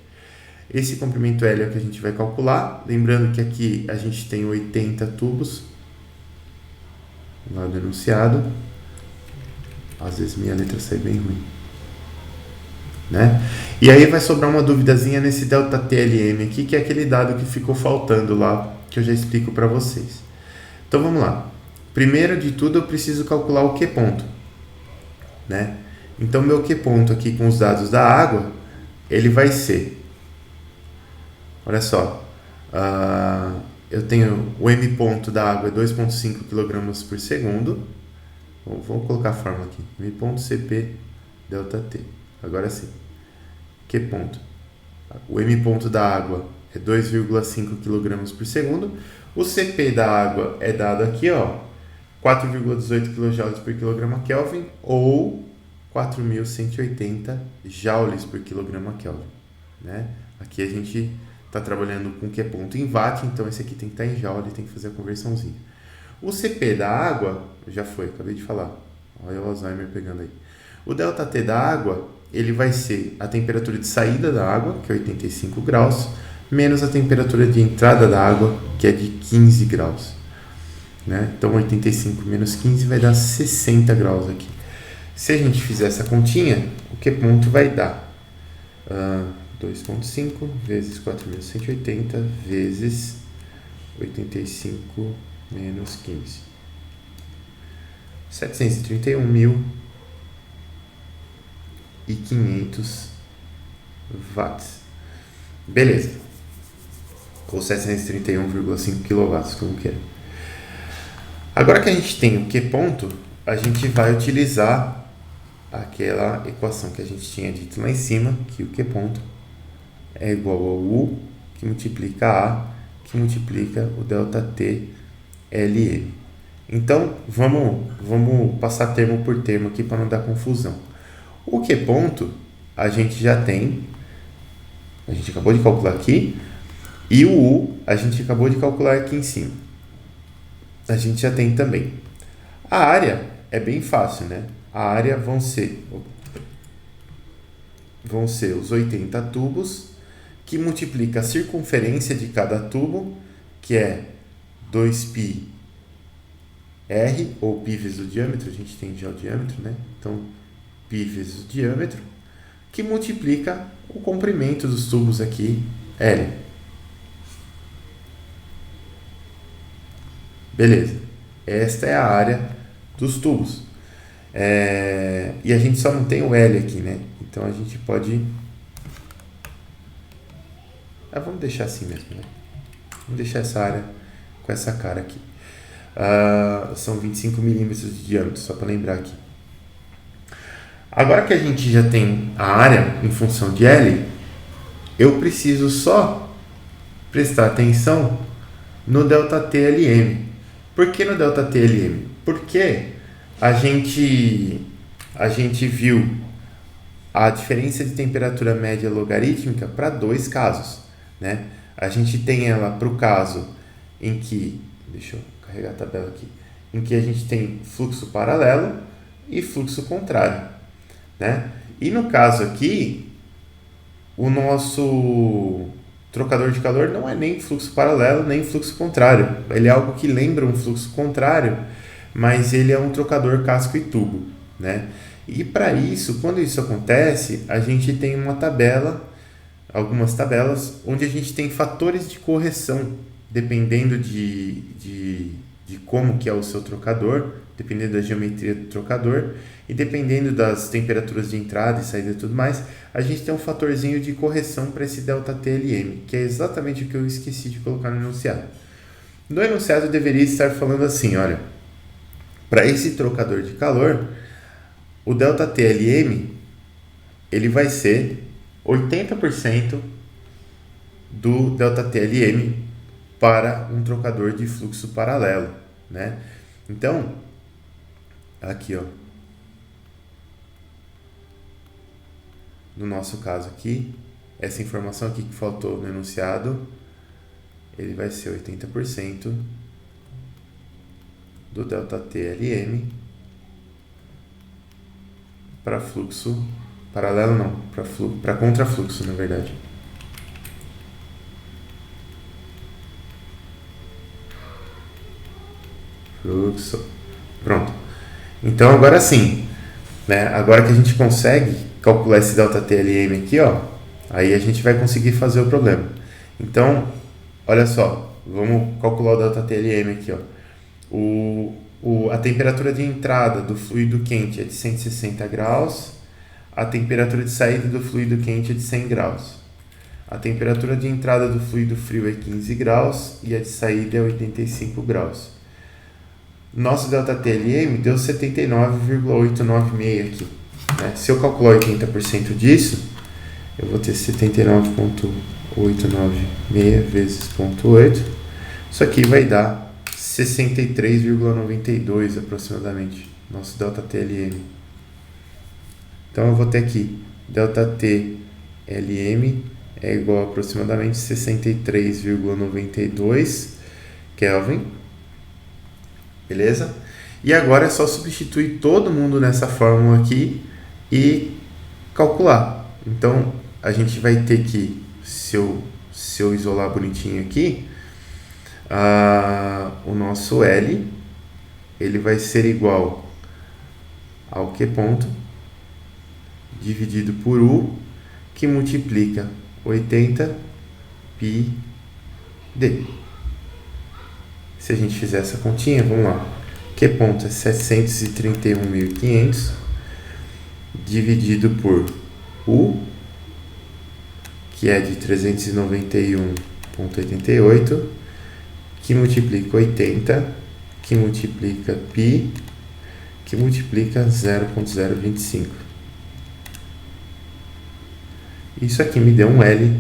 Esse comprimento L é o que a gente vai calcular, lembrando que aqui a gente tem 80 tubos lá do enunciado. Às vezes minha letra sai bem ruim, né? E aí vai sobrar uma duvidazinha nesse ΔTLM aqui, que é aquele dado que ficou faltando lá, que eu já explico para vocês. Então vamos lá. Primeiro de tudo eu preciso calcular o Q ponto, né? Então meu Q ponto aqui com os dados da água, ele vai ser, olha só, eu tenho o M ponto da água é 2,5 kg por segundo. Vamos colocar a fórmula aqui, M ponto CP ΔT. Agora sim, Q ponto, o M ponto da água é 2,5 kg por segundo. O CP da água é dado aqui, ó, 4,18 kJ por kg Kelvin ou 4.180 joules por kg Kelvin, né? Aqui a gente está trabalhando com Q ponto em watt, então esse aqui tem que estar em joule, tem que fazer a conversãozinha. O CP da água, já foi, acabei de falar, olha o Alzheimer pegando aí. O ΔT da água, ele vai ser a temperatura de saída da água, que é 85 graus, menos a temperatura de entrada da água, que é de 15 graus. Né? Então 85 menos 15 vai dar 60 graus aqui. Se a gente fizer essa continha, o Q ponto vai dar 2,5 vezes 4.180 vezes 85 menos 15. 731.500 watts. Beleza. Ou 731,5 kW, como queira. Agora que a gente tem o Q ponto, a gente vai utilizar aquela equação que a gente tinha dito lá em cima, que o Q ponto é igual ao U, que multiplica A, que multiplica o ΔTLM. Então, vamos passar termo por termo aqui para não dar confusão. O Q ponto, a gente já tem, a gente acabou de calcular aqui, e o U, a gente acabou de calcular aqui em cima. A gente já tem também. A área é bem fácil, né? A área vão ser os 80 tubos, que multiplica a circunferência de cada tubo, que é 2πr, ou π vezes o diâmetro, a gente tem já o diâmetro, né? Então, π vezes o diâmetro, que multiplica o comprimento dos tubos aqui, L. Beleza. Esta é a área dos tubos. E a gente só não tem o L aqui, né? Então a gente pode... vamos deixar assim mesmo, né? Vamos deixar essa área com essa cara aqui. São 25 milímetros de diâmetro, só para lembrar aqui. Agora que a gente já tem a área em função de L, eu preciso só prestar atenção no ΔTLM. Por que no ΔTLM? Porque a gente viu a diferença de temperatura média logarítmica para dois casos, né? A gente tem ela para o caso em que, deixa eu carregar a tabela aqui, em que a gente tem fluxo paralelo e fluxo contrário, né? E no caso aqui, o nosso trocador de calor não é nem fluxo paralelo, nem fluxo contrário. Ele é algo que lembra um fluxo contrário, mas ele é um trocador casco e tubo, né? E para isso, quando isso acontece, a gente tem uma tabela, algumas tabelas, onde a gente tem fatores de correção, dependendo de como que é o seu trocador, dependendo da geometria do trocador e dependendo das temperaturas de entrada e saída e tudo mais, a gente tem um fatorzinho de correção para esse ΔTLM, que é exatamente o que eu esqueci de colocar no enunciado. No enunciado eu deveria estar falando assim, olha, para esse trocador de calor, o ΔTLM ele vai ser 80% do ΔTLM para um trocador de fluxo paralelo, né? Então, aqui, ó, no nosso caso aqui, essa informação aqui que faltou no enunciado, ele vai ser 80% do ΔTLM para fluxo paralelo, não, para contrafluxo, na verdade. Fluxo. Pronto. Então agora sim, né? Agora que a gente consegue calcular esse ΔTLM aqui, ó, aí a gente vai conseguir fazer o problema. Então, olha só, vamos calcular o ΔTLM aqui, ó. A temperatura de entrada do fluido quente é de 160 graus, a temperatura de saída do fluido quente é de 100 graus. A temperatura de entrada do fluido frio é 15 graus e a de saída é 85 graus. Nosso ΔTLM deu 79,896 aqui, né? Se eu calcular 80% disso, eu vou ter 79,896 vezes 0,8. Isso aqui vai dar 63,92 aproximadamente, nosso ΔTLM. Então eu vou ter aqui, ΔTLM é igual a aproximadamente 63,92 Kelvin. Beleza? E agora é só substituir todo mundo nessa fórmula aqui e calcular. Então, a gente vai ter que, se eu isolar bonitinho aqui, o nosso L, ele vai ser igual ao Q ponto, dividido por U, que multiplica 80 πd. Se a gente fizer essa continha, vamos lá. Q ponto é 731.500 dividido por U, que é de 391,88, que multiplica 80, que multiplica π, que multiplica 0,025. Isso aqui me deu um L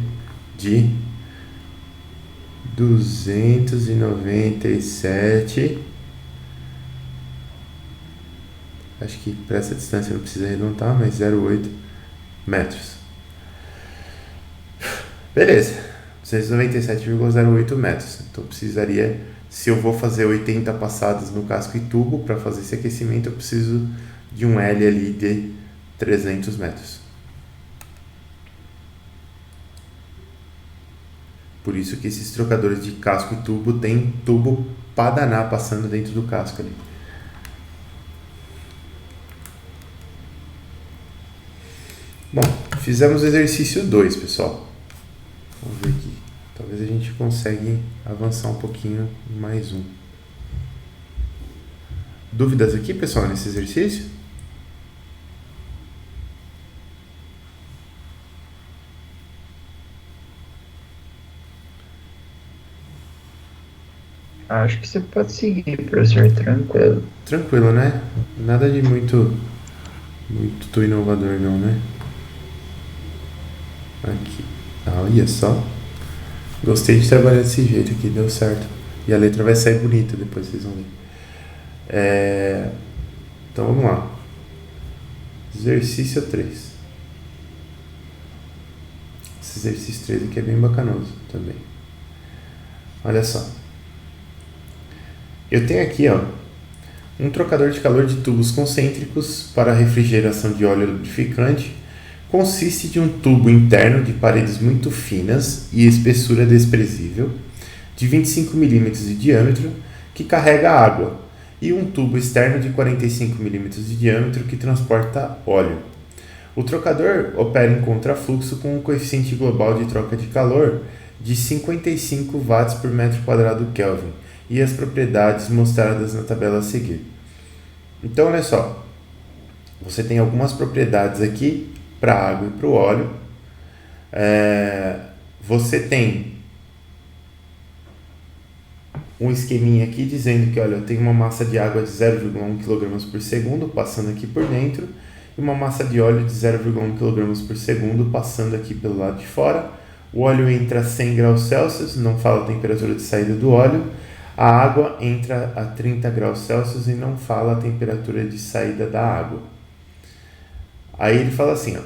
de 297 Acho que para essa distância não precisa arredondar, mas 0,8 metros. Beleza, 297,08 metros. Então precisaria, se eu vou fazer 80 passadas no casco e tubo, para fazer esse aquecimento eu preciso de um L ali de 300 metros. Por isso que esses trocadores de casco e tubo tem tubo para danar passando dentro do casco ali. Bom, fizemos o exercício 2, pessoal. Vamos ver aqui. Talvez a gente consiga avançar um pouquinho em mais um. Dúvidas aqui, pessoal, nesse exercício? Acho que você pode seguir, professor, tranquilo. Tranquilo, né? Nada de muito inovador não, né? Aqui. Olha só. Gostei de trabalhar desse jeito aqui, deu certo. E a letra vai sair bonita depois, vocês vão ver. Então vamos lá. Exercício 3. Esse exercício 3 aqui é bem bacanoso também. Olha só. Eu tenho aqui, ó, um trocador de calor de tubos concêntricos para refrigeração de óleo lubrificante. Consiste de um tubo interno de paredes muito finas e espessura desprezível, de 25 mm de diâmetro, que carrega água, e um tubo externo de 45 mm de diâmetro que transporta óleo. O trocador opera em contrafluxo com um coeficiente global de troca de calor de 55 watts por metro quadrado Kelvin e as propriedades mostradas na tabela a seguir. Então, olha só, você tem algumas propriedades aqui para a água e para o óleo. Você tem um esqueminha aqui dizendo que, olha, eu tenho uma massa de água de 0,1 kg por segundo passando aqui por dentro e uma massa de óleo de 0,1 kg por segundo passando aqui pelo lado de fora. O óleo entra a 100 graus Celsius, não fala a temperatura de saída do óleo. A água entra a 30 graus Celsius e não fala a temperatura de saída da água. Aí ele fala assim, ó,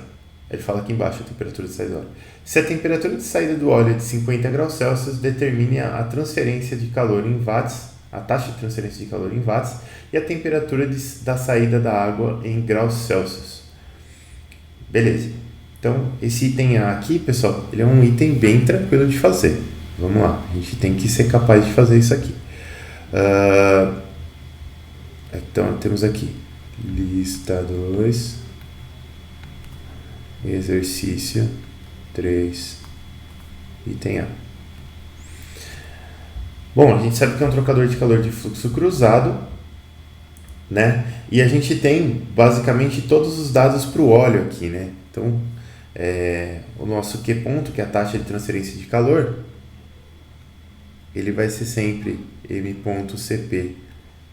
ele fala aqui embaixo a temperatura de saída do óleo. Se a temperatura de saída do óleo é de 50 graus Celsius, determine a transferência de calor em watts, a taxa de transferência de calor em watts e a temperatura da saída da água em graus Celsius. Beleza. Então, esse item A aqui, pessoal, ele é um item bem tranquilo de fazer. Vamos lá, a gente tem que ser capaz de fazer isso aqui. Então, temos aqui lista 2, exercício 3, item A. Bom, a gente sabe que é um trocador de calor de fluxo cruzado, né? E a gente tem basicamente todos os dados para o óleo aqui, né? Então, o nosso Q ponto, que é a taxa de transferência de calor, ele vai ser sempre M.Cp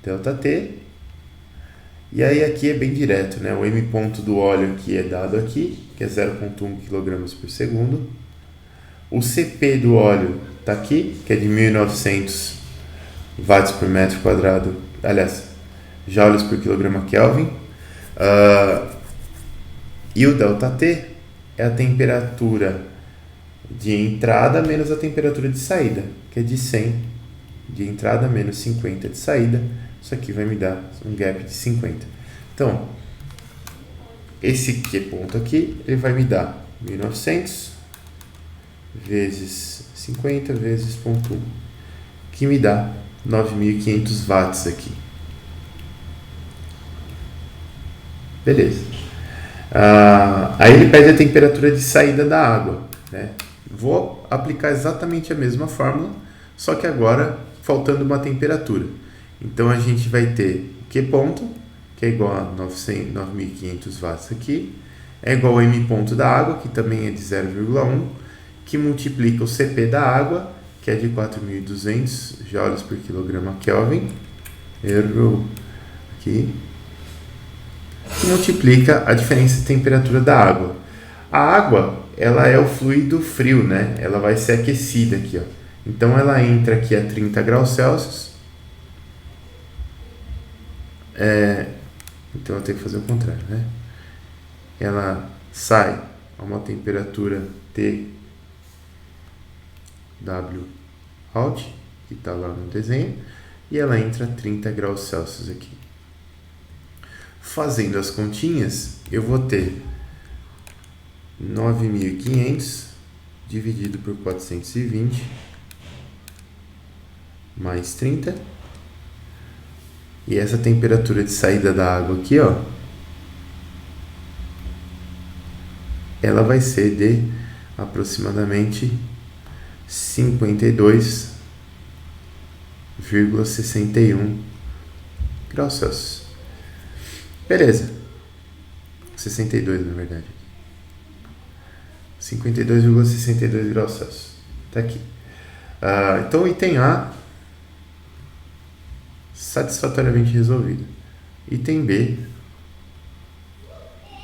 ΔT. E aí aqui é bem direto, né? O M ponto do óleo aqui é dado aqui, que é 0,1 kg por segundo. O Cp do óleo está aqui, que é de 1900 watts por metro quadrado, aliás, joules por quilograma Kelvin. E o ΔT é a temperatura de entrada menos a temperatura de saída, que é de 100 de entrada menos 50 de saída. Isso aqui vai me dar um gap de 50. Então, esse Q ponto aqui, ele vai me dar 1900 vezes 50 vezes 0,1, que me dá 9.500 watts aqui. Beleza. Aí ele pede a temperatura de saída da água, né? Vou aplicar exatamente a mesma fórmula, só que agora faltando uma temperatura. Então a gente vai ter Q ponto, que é igual a 9.500 watts aqui, é igual ao M ponto da água, que também é de 0,1, que multiplica o Cp da água, que é de 4.200 joules por quilograma Kelvin, erro aqui, que multiplica a diferença de temperatura da água. A água, ela é o fluido frio, né? Ela vai ser aquecida aqui, ó. Então ela entra aqui a 30 graus Celsius, Então eu tenho que fazer o contrário, né? Ela sai a uma temperatura T W out, que está lá no desenho, e ela entra a 30 graus Celsius aqui. Fazendo as continhas, eu vou ter 9.500 dividido por 420 mais 30. E essa temperatura de saída da água aqui, ó, ela vai ser de aproximadamente 52,61 graus Celsius. Beleza. 62, na verdade. 52,62 graus Celsius. Tá aqui. Então, o item A, satisfatoriamente resolvido. Item B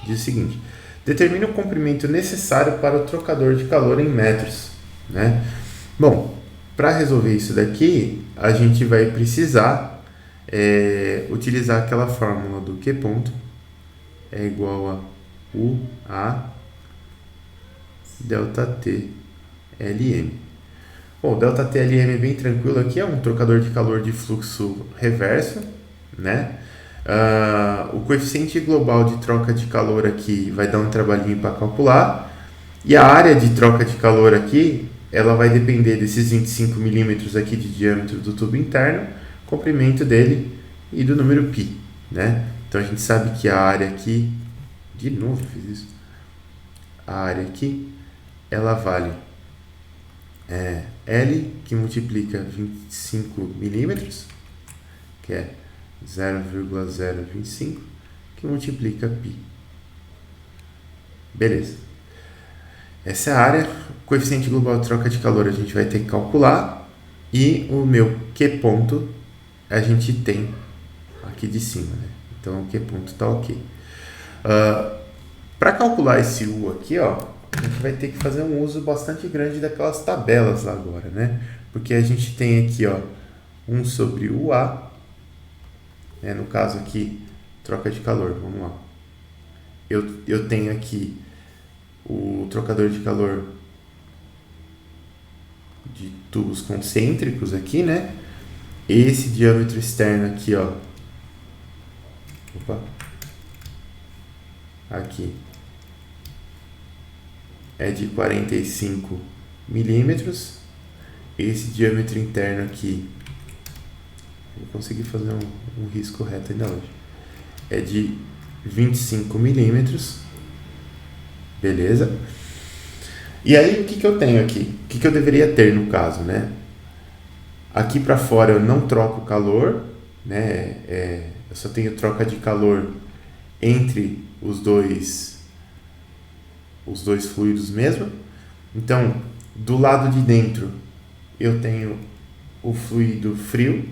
diz o seguinte: determine o comprimento necessário para o trocador de calor em metros, né? Bom, para resolver isso daqui, a gente vai precisar utilizar aquela fórmula do Q ponto é igual a UA delta T LM. Bom, delta T LM é bem tranquilo aqui, é um trocador de calor de fluxo reverso, né? O coeficiente global de troca de calor aqui vai dar um trabalhinho para calcular, e a área de troca de calor aqui, ela vai depender desses 25 milímetros aqui de diâmetro do tubo interno, comprimento dele e do número π, né? Então a gente sabe que a área aqui, de novo fiz isso, a área aqui, ela vale L, que multiplica 25 milímetros, que é 0,025, que multiplica π. Beleza. Essa é a área. O coeficiente global de troca de calor a gente vai ter que calcular, e o meu Q ponto a gente tem aqui de cima, né? Então o Q ponto está ok. Para calcular esse U aqui, ó, a gente vai ter que fazer um uso bastante grande daquelas tabelas lá agora, né? Porque a gente tem aqui, ó, 1 sobre UA, né? No caso aqui, troca de calor, vamos lá. Eu tenho aqui o trocador de calor de tubos concêntricos aqui, né? Esse diâmetro externo aqui, ó. Opa. Aqui. É de 45 milímetros. Esse diâmetro interno aqui, vou conseguir fazer um risco reto ainda hoje, é de 25 milímetros. Beleza? E aí, o que eu tenho aqui? O que eu deveria ter no caso, né? Aqui para fora eu não troco calor, né? Eu só tenho troca de calor entre os dois fluidos mesmo. Então, do lado de dentro eu tenho o fluido frio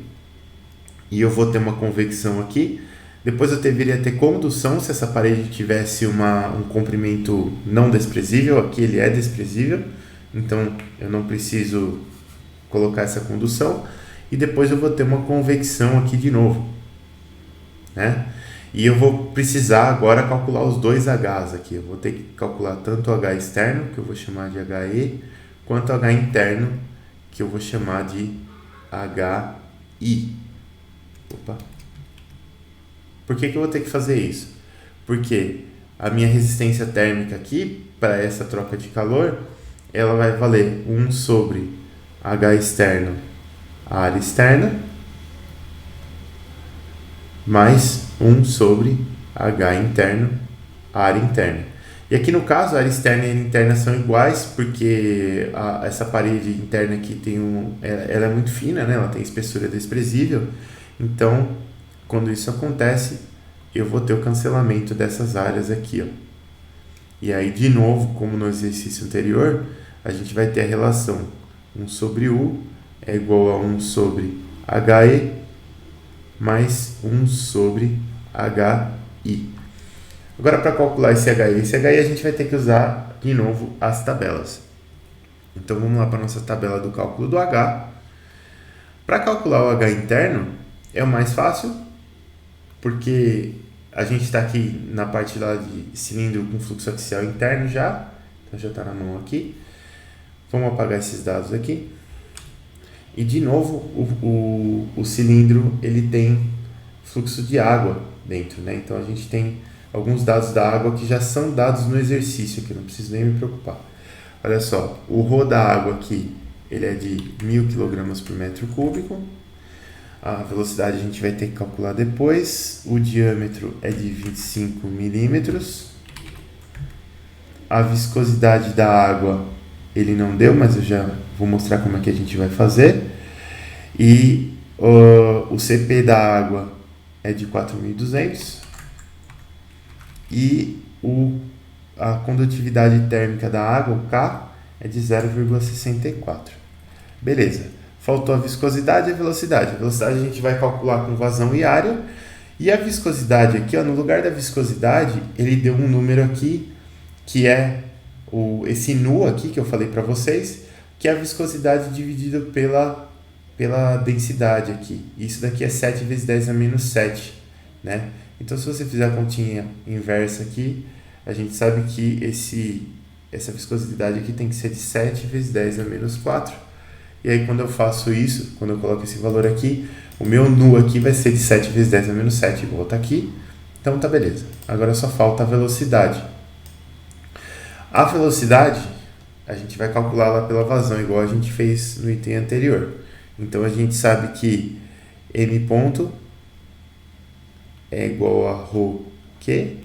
e eu vou ter uma convecção aqui. Depois eu deveria ter condução se essa parede tivesse um comprimento não desprezível. Aqui ele é desprezível, então eu não preciso colocar essa condução. E depois eu vou ter uma convecção aqui de novo, né? E eu vou precisar agora calcular os dois H's aqui. Eu vou ter que calcular tanto o H externo, que eu vou chamar de HE, quanto o H interno, que eu vou chamar de HI. Opa! Por que eu vou ter que fazer isso? Porque a minha resistência térmica aqui, para essa troca de calor, ela vai valer 1 sobre H externo, a área externa, mais 1 sobre H interno, a área interna. E aqui no caso, a área externa e a área interna são iguais, porque essa parede interna aqui ela é muito fina, né? Ela tem espessura desprezível. Então, quando isso acontece, eu vou ter o cancelamento dessas áreas aqui, ó. E aí, de novo, como no exercício anterior, a gente vai ter a relação 1 sobre U é igual a 1 sobre HE mais 1 sobre HI. Agora, para calcular esse HI a gente vai ter que usar, de novo, as tabelas. Então, vamos lá para a nossa tabela do cálculo do H. Para calcular o H interno, é o mais fácil, porque a gente está aqui na parte lá de cilindro com fluxo axial interno já. Então já está na mão aqui. Vamos apagar esses dados aqui. E de novo, o cilindro ele tem fluxo de água dentro, né? Então a gente tem alguns dados da água que já são dados no exercício, que eu não preciso nem me preocupar. Olha só, o ρ da água aqui, ele é de 1000 kg por metro cúbico. A velocidade a gente vai ter que calcular depois. O diâmetro é de 25 milímetros. A viscosidade da água, ele não deu, mas eu já vou mostrar como é que a gente vai fazer. E o CP da água é de 4.200. E a condutividade térmica da água, o K, é de 0,64. Beleza. Faltou a viscosidade e a velocidade. A velocidade a gente vai calcular com vazão e área. E a viscosidade aqui, ó, no lugar da viscosidade, ele deu um número aqui, que é esse nu aqui que eu falei para vocês, que é a viscosidade dividida pela densidade aqui. Isso daqui é 7 vezes 10 a menos 7, né? Então, se você fizer a continha inversa aqui, a gente sabe que essa viscosidade aqui tem que ser de 7 vezes 10 a menos 4. E aí, quando eu faço isso, quando eu coloco esse valor aqui, o meu nu aqui vai ser de 7 vezes 10 a menos 7. Vou botar aqui. Então, tá beleza. Agora só falta a velocidade. A velocidade, a gente vai calcular lá pela vazão, igual a gente fez no item anterior. Então, a gente sabe que m ponto é igual a ρ Q,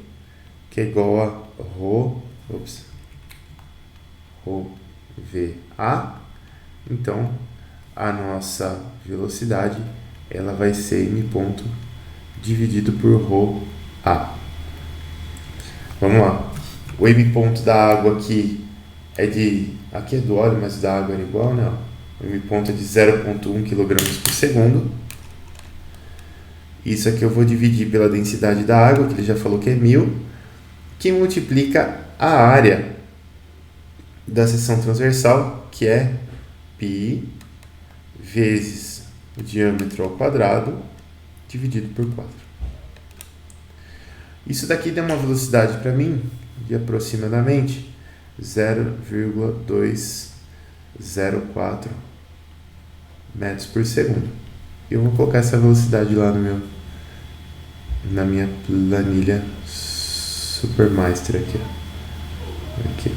que é igual a ρ VA. Então, a nossa velocidade ela vai ser m ponto dividido por ρ A. Vamos lá. O m ponto da água aqui aqui é do óleo, mas da água era igual, né? O m ponto é de 0,1 kg por segundo. Isso aqui eu vou dividir pela densidade da água, que ele já falou que é 1000, que multiplica a área da seção transversal, que é π vezes o diâmetro ao quadrado, dividido por 4. Isso daqui dá uma velocidade para mim de aproximadamente 0,204 metros por segundo. Eu vou colocar essa velocidade lá na minha planilha Supermaster aqui. Aqui.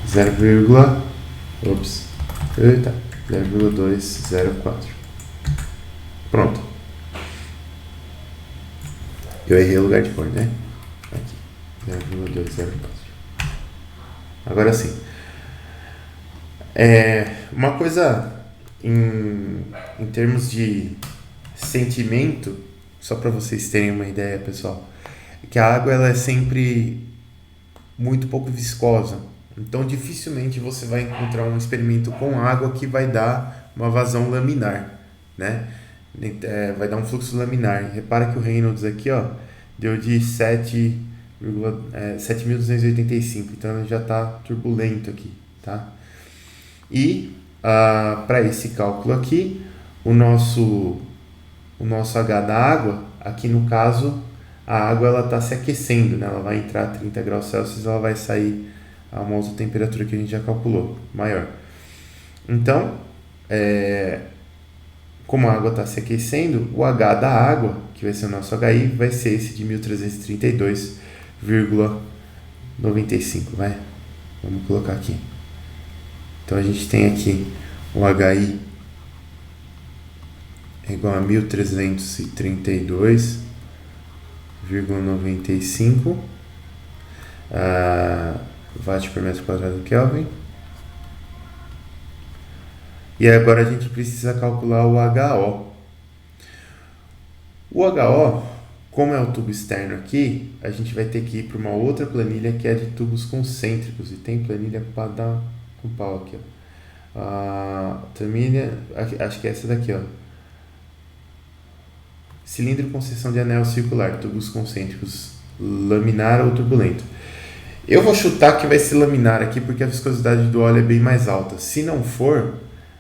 0,204. Pronto. Eu errei o lugar de pôr, né? Aqui. 0,204. Agora sim. Uma coisa em termos de sentimento, só para vocês terem uma ideia, pessoal, é que a água ela é sempre muito pouco viscosa. Então, dificilmente você vai encontrar um experimento com água que vai dar uma vazão laminar, né? Vai dar um fluxo laminar. Repara que o Reynolds aqui, ó, deu de 7.285, então ele já está turbulento aqui, tá? E para esse cálculo aqui, o nosso H da água, aqui no caso, a água ela está se aquecendo, né? Ela vai entrar a 30 graus Celsius, ela vai sair a uma outra temperatura que a gente já calculou, maior. Então, como a água está se aquecendo, o H da água, que vai ser o nosso HI, vai ser esse de 1332,95, vai? Vamos colocar aqui. Então, a gente tem aqui o HI é igual a 1332,95 watt por metro quadrado Kelvin. E agora a gente precisa calcular o HO. O HO, como é o tubo externo aqui, a gente vai ter que ir para uma outra planilha que é de tubos concêntricos. E tem planilha para dar com pau aqui, ó. Planilha, acho que é essa daqui, ó. Cilindro com seção de anel circular, tubos concêntricos, laminar ou turbulento. Eu vou chutar que vai ser laminar aqui porque a viscosidade do óleo é bem mais alta. Se não for,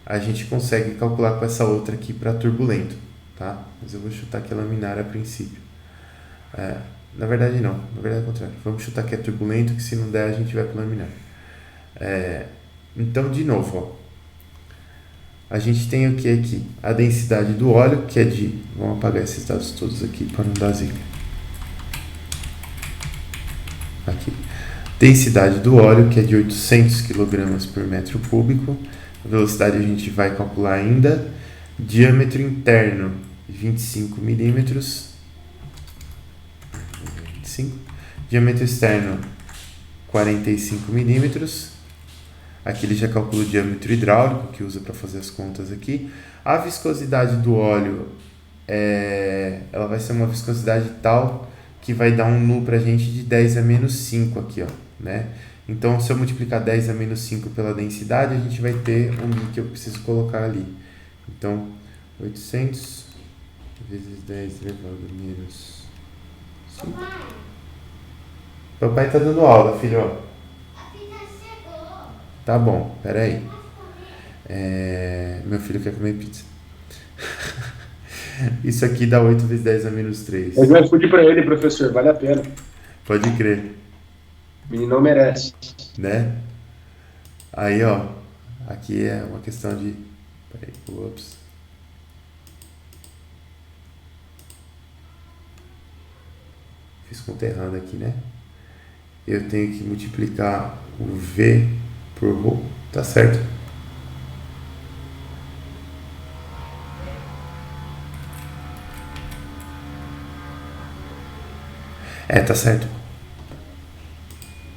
a gente consegue calcular com essa outra aqui para turbulento, tá? Mas eu vou chutar que é laminar a princípio. Na verdade não, na verdade é o contrário. Vamos chutar que é turbulento, que se não der a gente vai para laminar. Então, de novo, ó, a gente tem o que aqui? A densidade do óleo, que é de... Vamos apagar esses dados todos aqui para não dar zica. Aqui. Densidade do óleo, que é de 800 kg por metro cúbico. A velocidade a gente vai calcular ainda. Diâmetro interno, 25 milímetros. 25. Diâmetro externo, 45 milímetros. Aqui ele já calcula o diâmetro hidráulico, que usa para fazer as contas aqui. A viscosidade do óleo, ela vai ser uma viscosidade tal que vai dar um nu para a gente de 10 a menos 5 aqui, ó, né? Então, se eu multiplicar 10 a menos 5 pela densidade, a gente vai ter um nu que eu preciso colocar ali. Então, 800 vezes 10 elevado a menos 5. Papai tá dando aula, filho. Tá bom, peraí. Meu filho quer comer pizza. Isso aqui dá 8 vezes 10 a menos 3. Eu já fudi pra ele, professor, vale a pena. Pode crer. O menino não merece. Né? Aí, ó. Aqui é uma questão de... Peraí, ups. Fiz conta errada aqui, né? Eu tenho que multiplicar o V por Rho. Tá certo. Tá certo.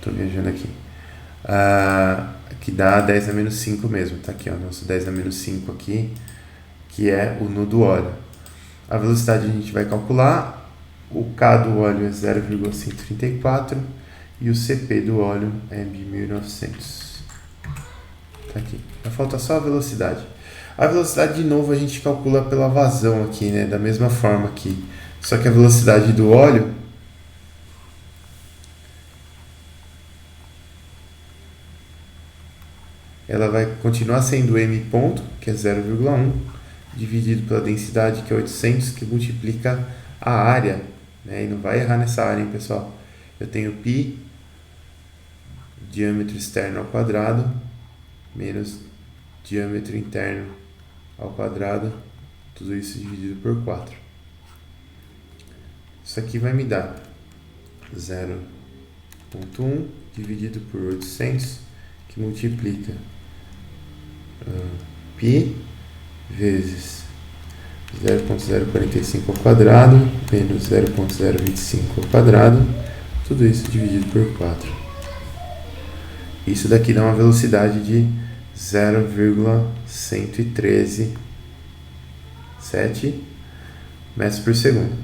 Tô viajando aqui. Aqui dá 10 a menos 5 mesmo. Tá aqui, ó. Nosso 10 a menos 5 aqui, que é o nu do óleo. A velocidade a gente vai calcular. O K do óleo é 0,134 e o CP do óleo é de 1900. Tá aqui. Vai faltar só a velocidade. A velocidade, de novo, a gente calcula pela vazão aqui, né? Da mesma forma aqui. Só que a velocidade do óleo... ela vai continuar sendo m ponto, que é 0,1, dividido pela densidade, que é 800, que multiplica a área, né? E não vai errar nessa área, hein, pessoal? Eu tenho π, diâmetro externo ao quadrado, menos diâmetro interno ao quadrado, tudo isso dividido por 4. Isso aqui vai me dar 0,1 dividido por 800, que multiplica π vezes 0,045 ao quadrado menos 0,025 ao quadrado, tudo isso dividido por 4. Isso daqui dá uma velocidade de 0,1137 metros por segundo.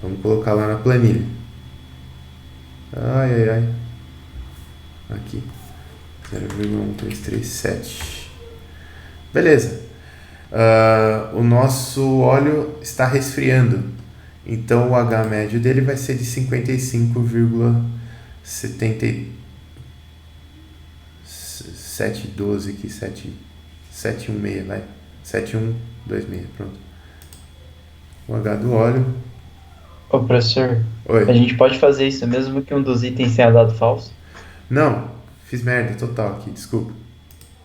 Vamos colocar lá na planilha. Ai. Aqui. 0,1337. Beleza. O nosso óleo está resfriando. Então o H médio dele vai ser de 55,712 aqui, 716, vai. 7126, pronto. O H do óleo. Ô, professor, Oi. a gente pode fazer isso mesmo que um dos itens tenha dado falso? Não, fiz merda total aqui, desculpa.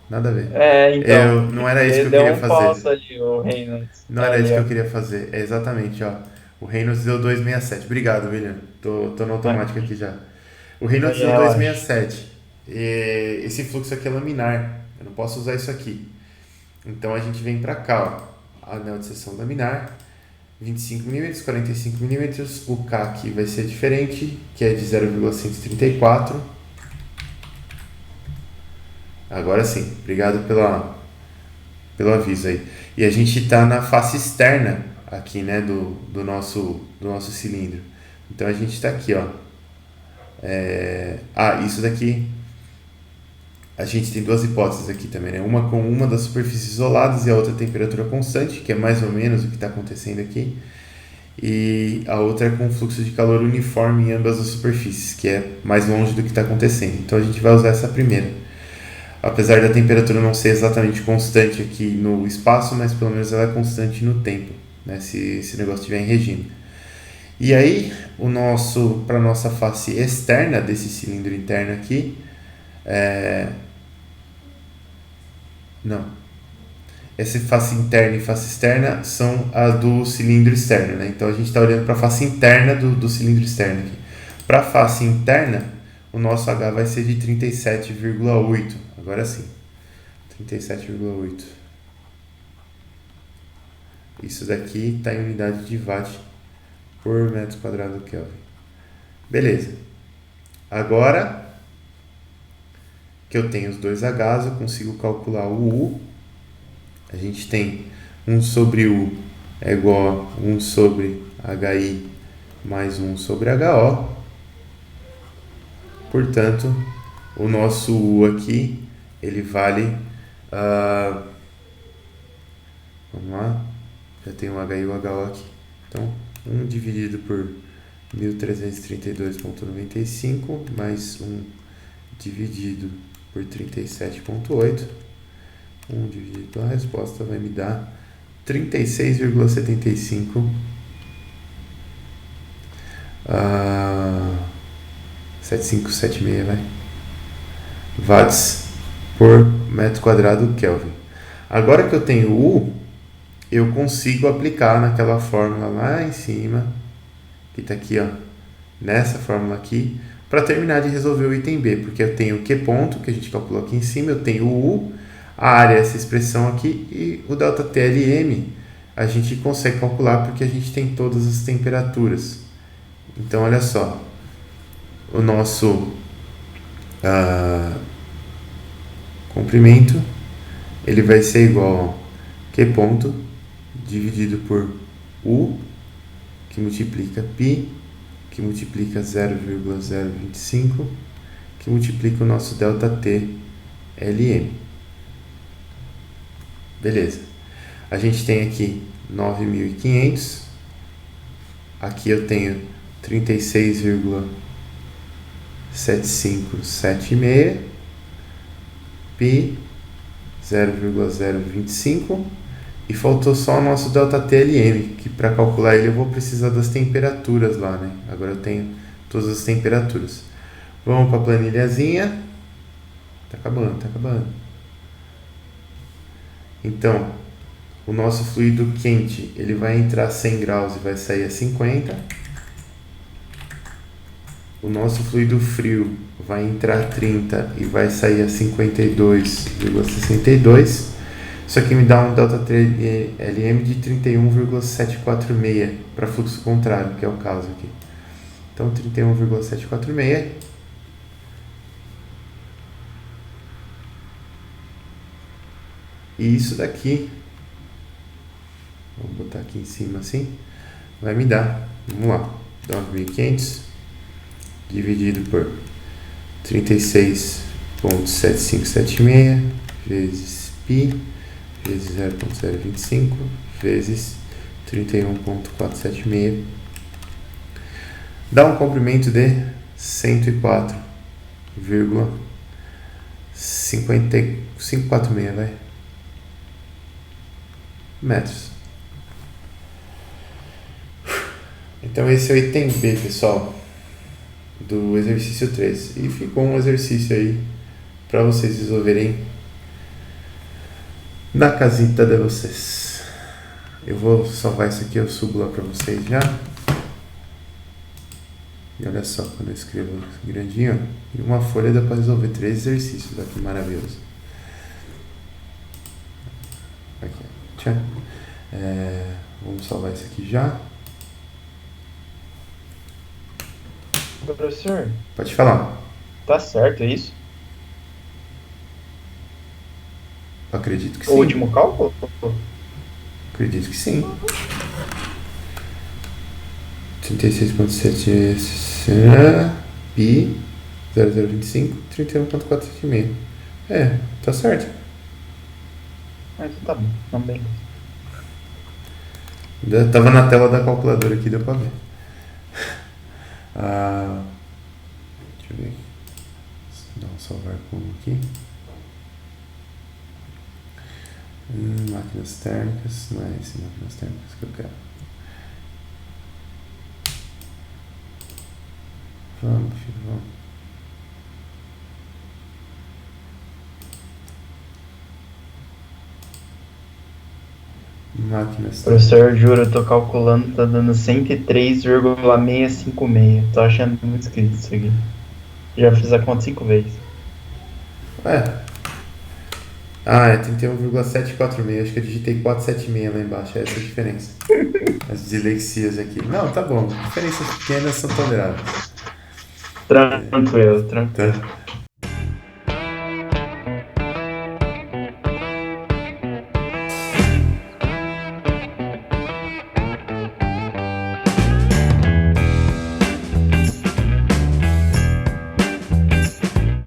Nada a ver. Então. Não era isso que eu deu queria um fazer. falso ali, o Reynolds. Não era isso que eu queria fazer. É exatamente, ó. O Reynolds deu 267. Obrigado, William. Tô no automático aqui já. O Reynolds deu 267. Esse fluxo aqui é laminar. Eu não posso usar isso aqui. Então a gente vem pra cá, ó. Anel de seção laminar. 25 mm, 45 mm. O K aqui vai ser diferente, que é de 0,134. Agora sim, obrigado pelo aviso aí. E a gente está na face externa aqui, né, do nosso cilindro. Então a gente está aqui, ó. Isso daqui, a gente tem duas hipóteses aqui também, né? Uma com uma das superfícies isoladas e a outra temperatura constante, que é mais ou menos o que está acontecendo aqui. E a outra é com fluxo de calor uniforme em ambas as superfícies, que é mais longe do que está acontecendo. Então a gente vai usar essa primeira. Apesar da temperatura não ser exatamente constante aqui no espaço, mas pelo menos ela é constante no tempo, né? Se esse negócio estiver em regime. E aí, para a nossa face externa desse cilindro interno aqui, não, essa face interna e face externa são a do cilindro externo, né? Então a gente está olhando para a face interna do cilindro externo aqui. Para a face interna, o nosso H vai ser de 37,8. Agora sim, 37,8. Isso daqui está em unidade de watt por metro quadrado Kelvin. Beleza. Agora que eu tenho os dois H's, eu consigo calcular o U. A gente tem 1 sobre U é igual a 1 sobre HI mais 1 sobre HO. Portanto, o nosso U aqui, ele vale... vamos lá. Já tem o HI e o HO aqui. Então, 1 dividido por 1332,95 mais 1 dividido por 37,8. 1 dividido pela resposta vai me dar 36,75 7576 vai watts por metro quadrado Kelvin. Agora que eu tenho U, eu consigo aplicar naquela fórmula lá em cima, que está aqui, ó, nessa fórmula aqui, para terminar de resolver o item B, porque eu tenho o Q ponto, que a gente calculou aqui em cima, eu tenho o U, a área, essa expressão aqui, e o ΔTLM a gente consegue calcular porque a gente tem todas as temperaturas. Então, olha só, o nosso comprimento, ele vai ser igual a Q ponto dividido por U, que multiplica π, que multiplica 0,025, que multiplica o nosso ΔTLM. Beleza. A gente tem aqui 9.500. Aqui eu tenho 36,7576. Π 0,025. E faltou só o nosso ΔTLM, que para calcular ele eu vou precisar das temperaturas lá, né? Agora eu tenho todas as temperaturas. Vamos para a planilhazinha. Tá acabando. Então, o nosso fluido quente, ele vai entrar a 100 graus e vai sair a 50. O nosso fluido frio vai entrar a 30 e vai sair a 52,62. Isso aqui me dá um ΔTLM de 31,746 para fluxo contrário, que é o caso aqui. Então, 31,746. E isso daqui, vamos botar aqui em cima assim, vai me dar, vamos lá, 9.500 dividido por 36,7576 vezes π vezes 0,025 vezes 31,476 dá um comprimento de 104,546, vai, metros. Então esse é o item B, pessoal, do exercício 3. E ficou um exercício aí para vocês resolverem na casita de vocês. Eu vou salvar isso aqui, eu subo lá para vocês já. E olha só, quando eu escrevo grandinho, em uma folha dá para resolver 3 exercícios. Olha que maravilhoso. Aqui, tchau. Vamos salvar isso aqui já. Professor, Pode falar. tá certo isso? Acredito que O sim. último cálculo? Acredito que sim. 36,7 pi 0,025 31,476. Tá certo. Ah, então tá bom. Não, bem. Tava na tela da calculadora aqui, deu pra ver. Deixa eu ver. Dá um salvar como aqui. Máquinas térmicas. Não é esse máquinas térmicas que eu quero. Vamos, filho, vamos. Máquinas. Professor, juro, eu tô calculando, tá dando 103,656. Tô achando muito esquisito isso aqui. Já fiz a conta 5 vezes. É 31,746. Acho que eu digitei 476 lá embaixo. É essa a diferença. As dislexias aqui. Não, tá bom. Diferenças pequenas são toleráveis. Tranquilo. Tá.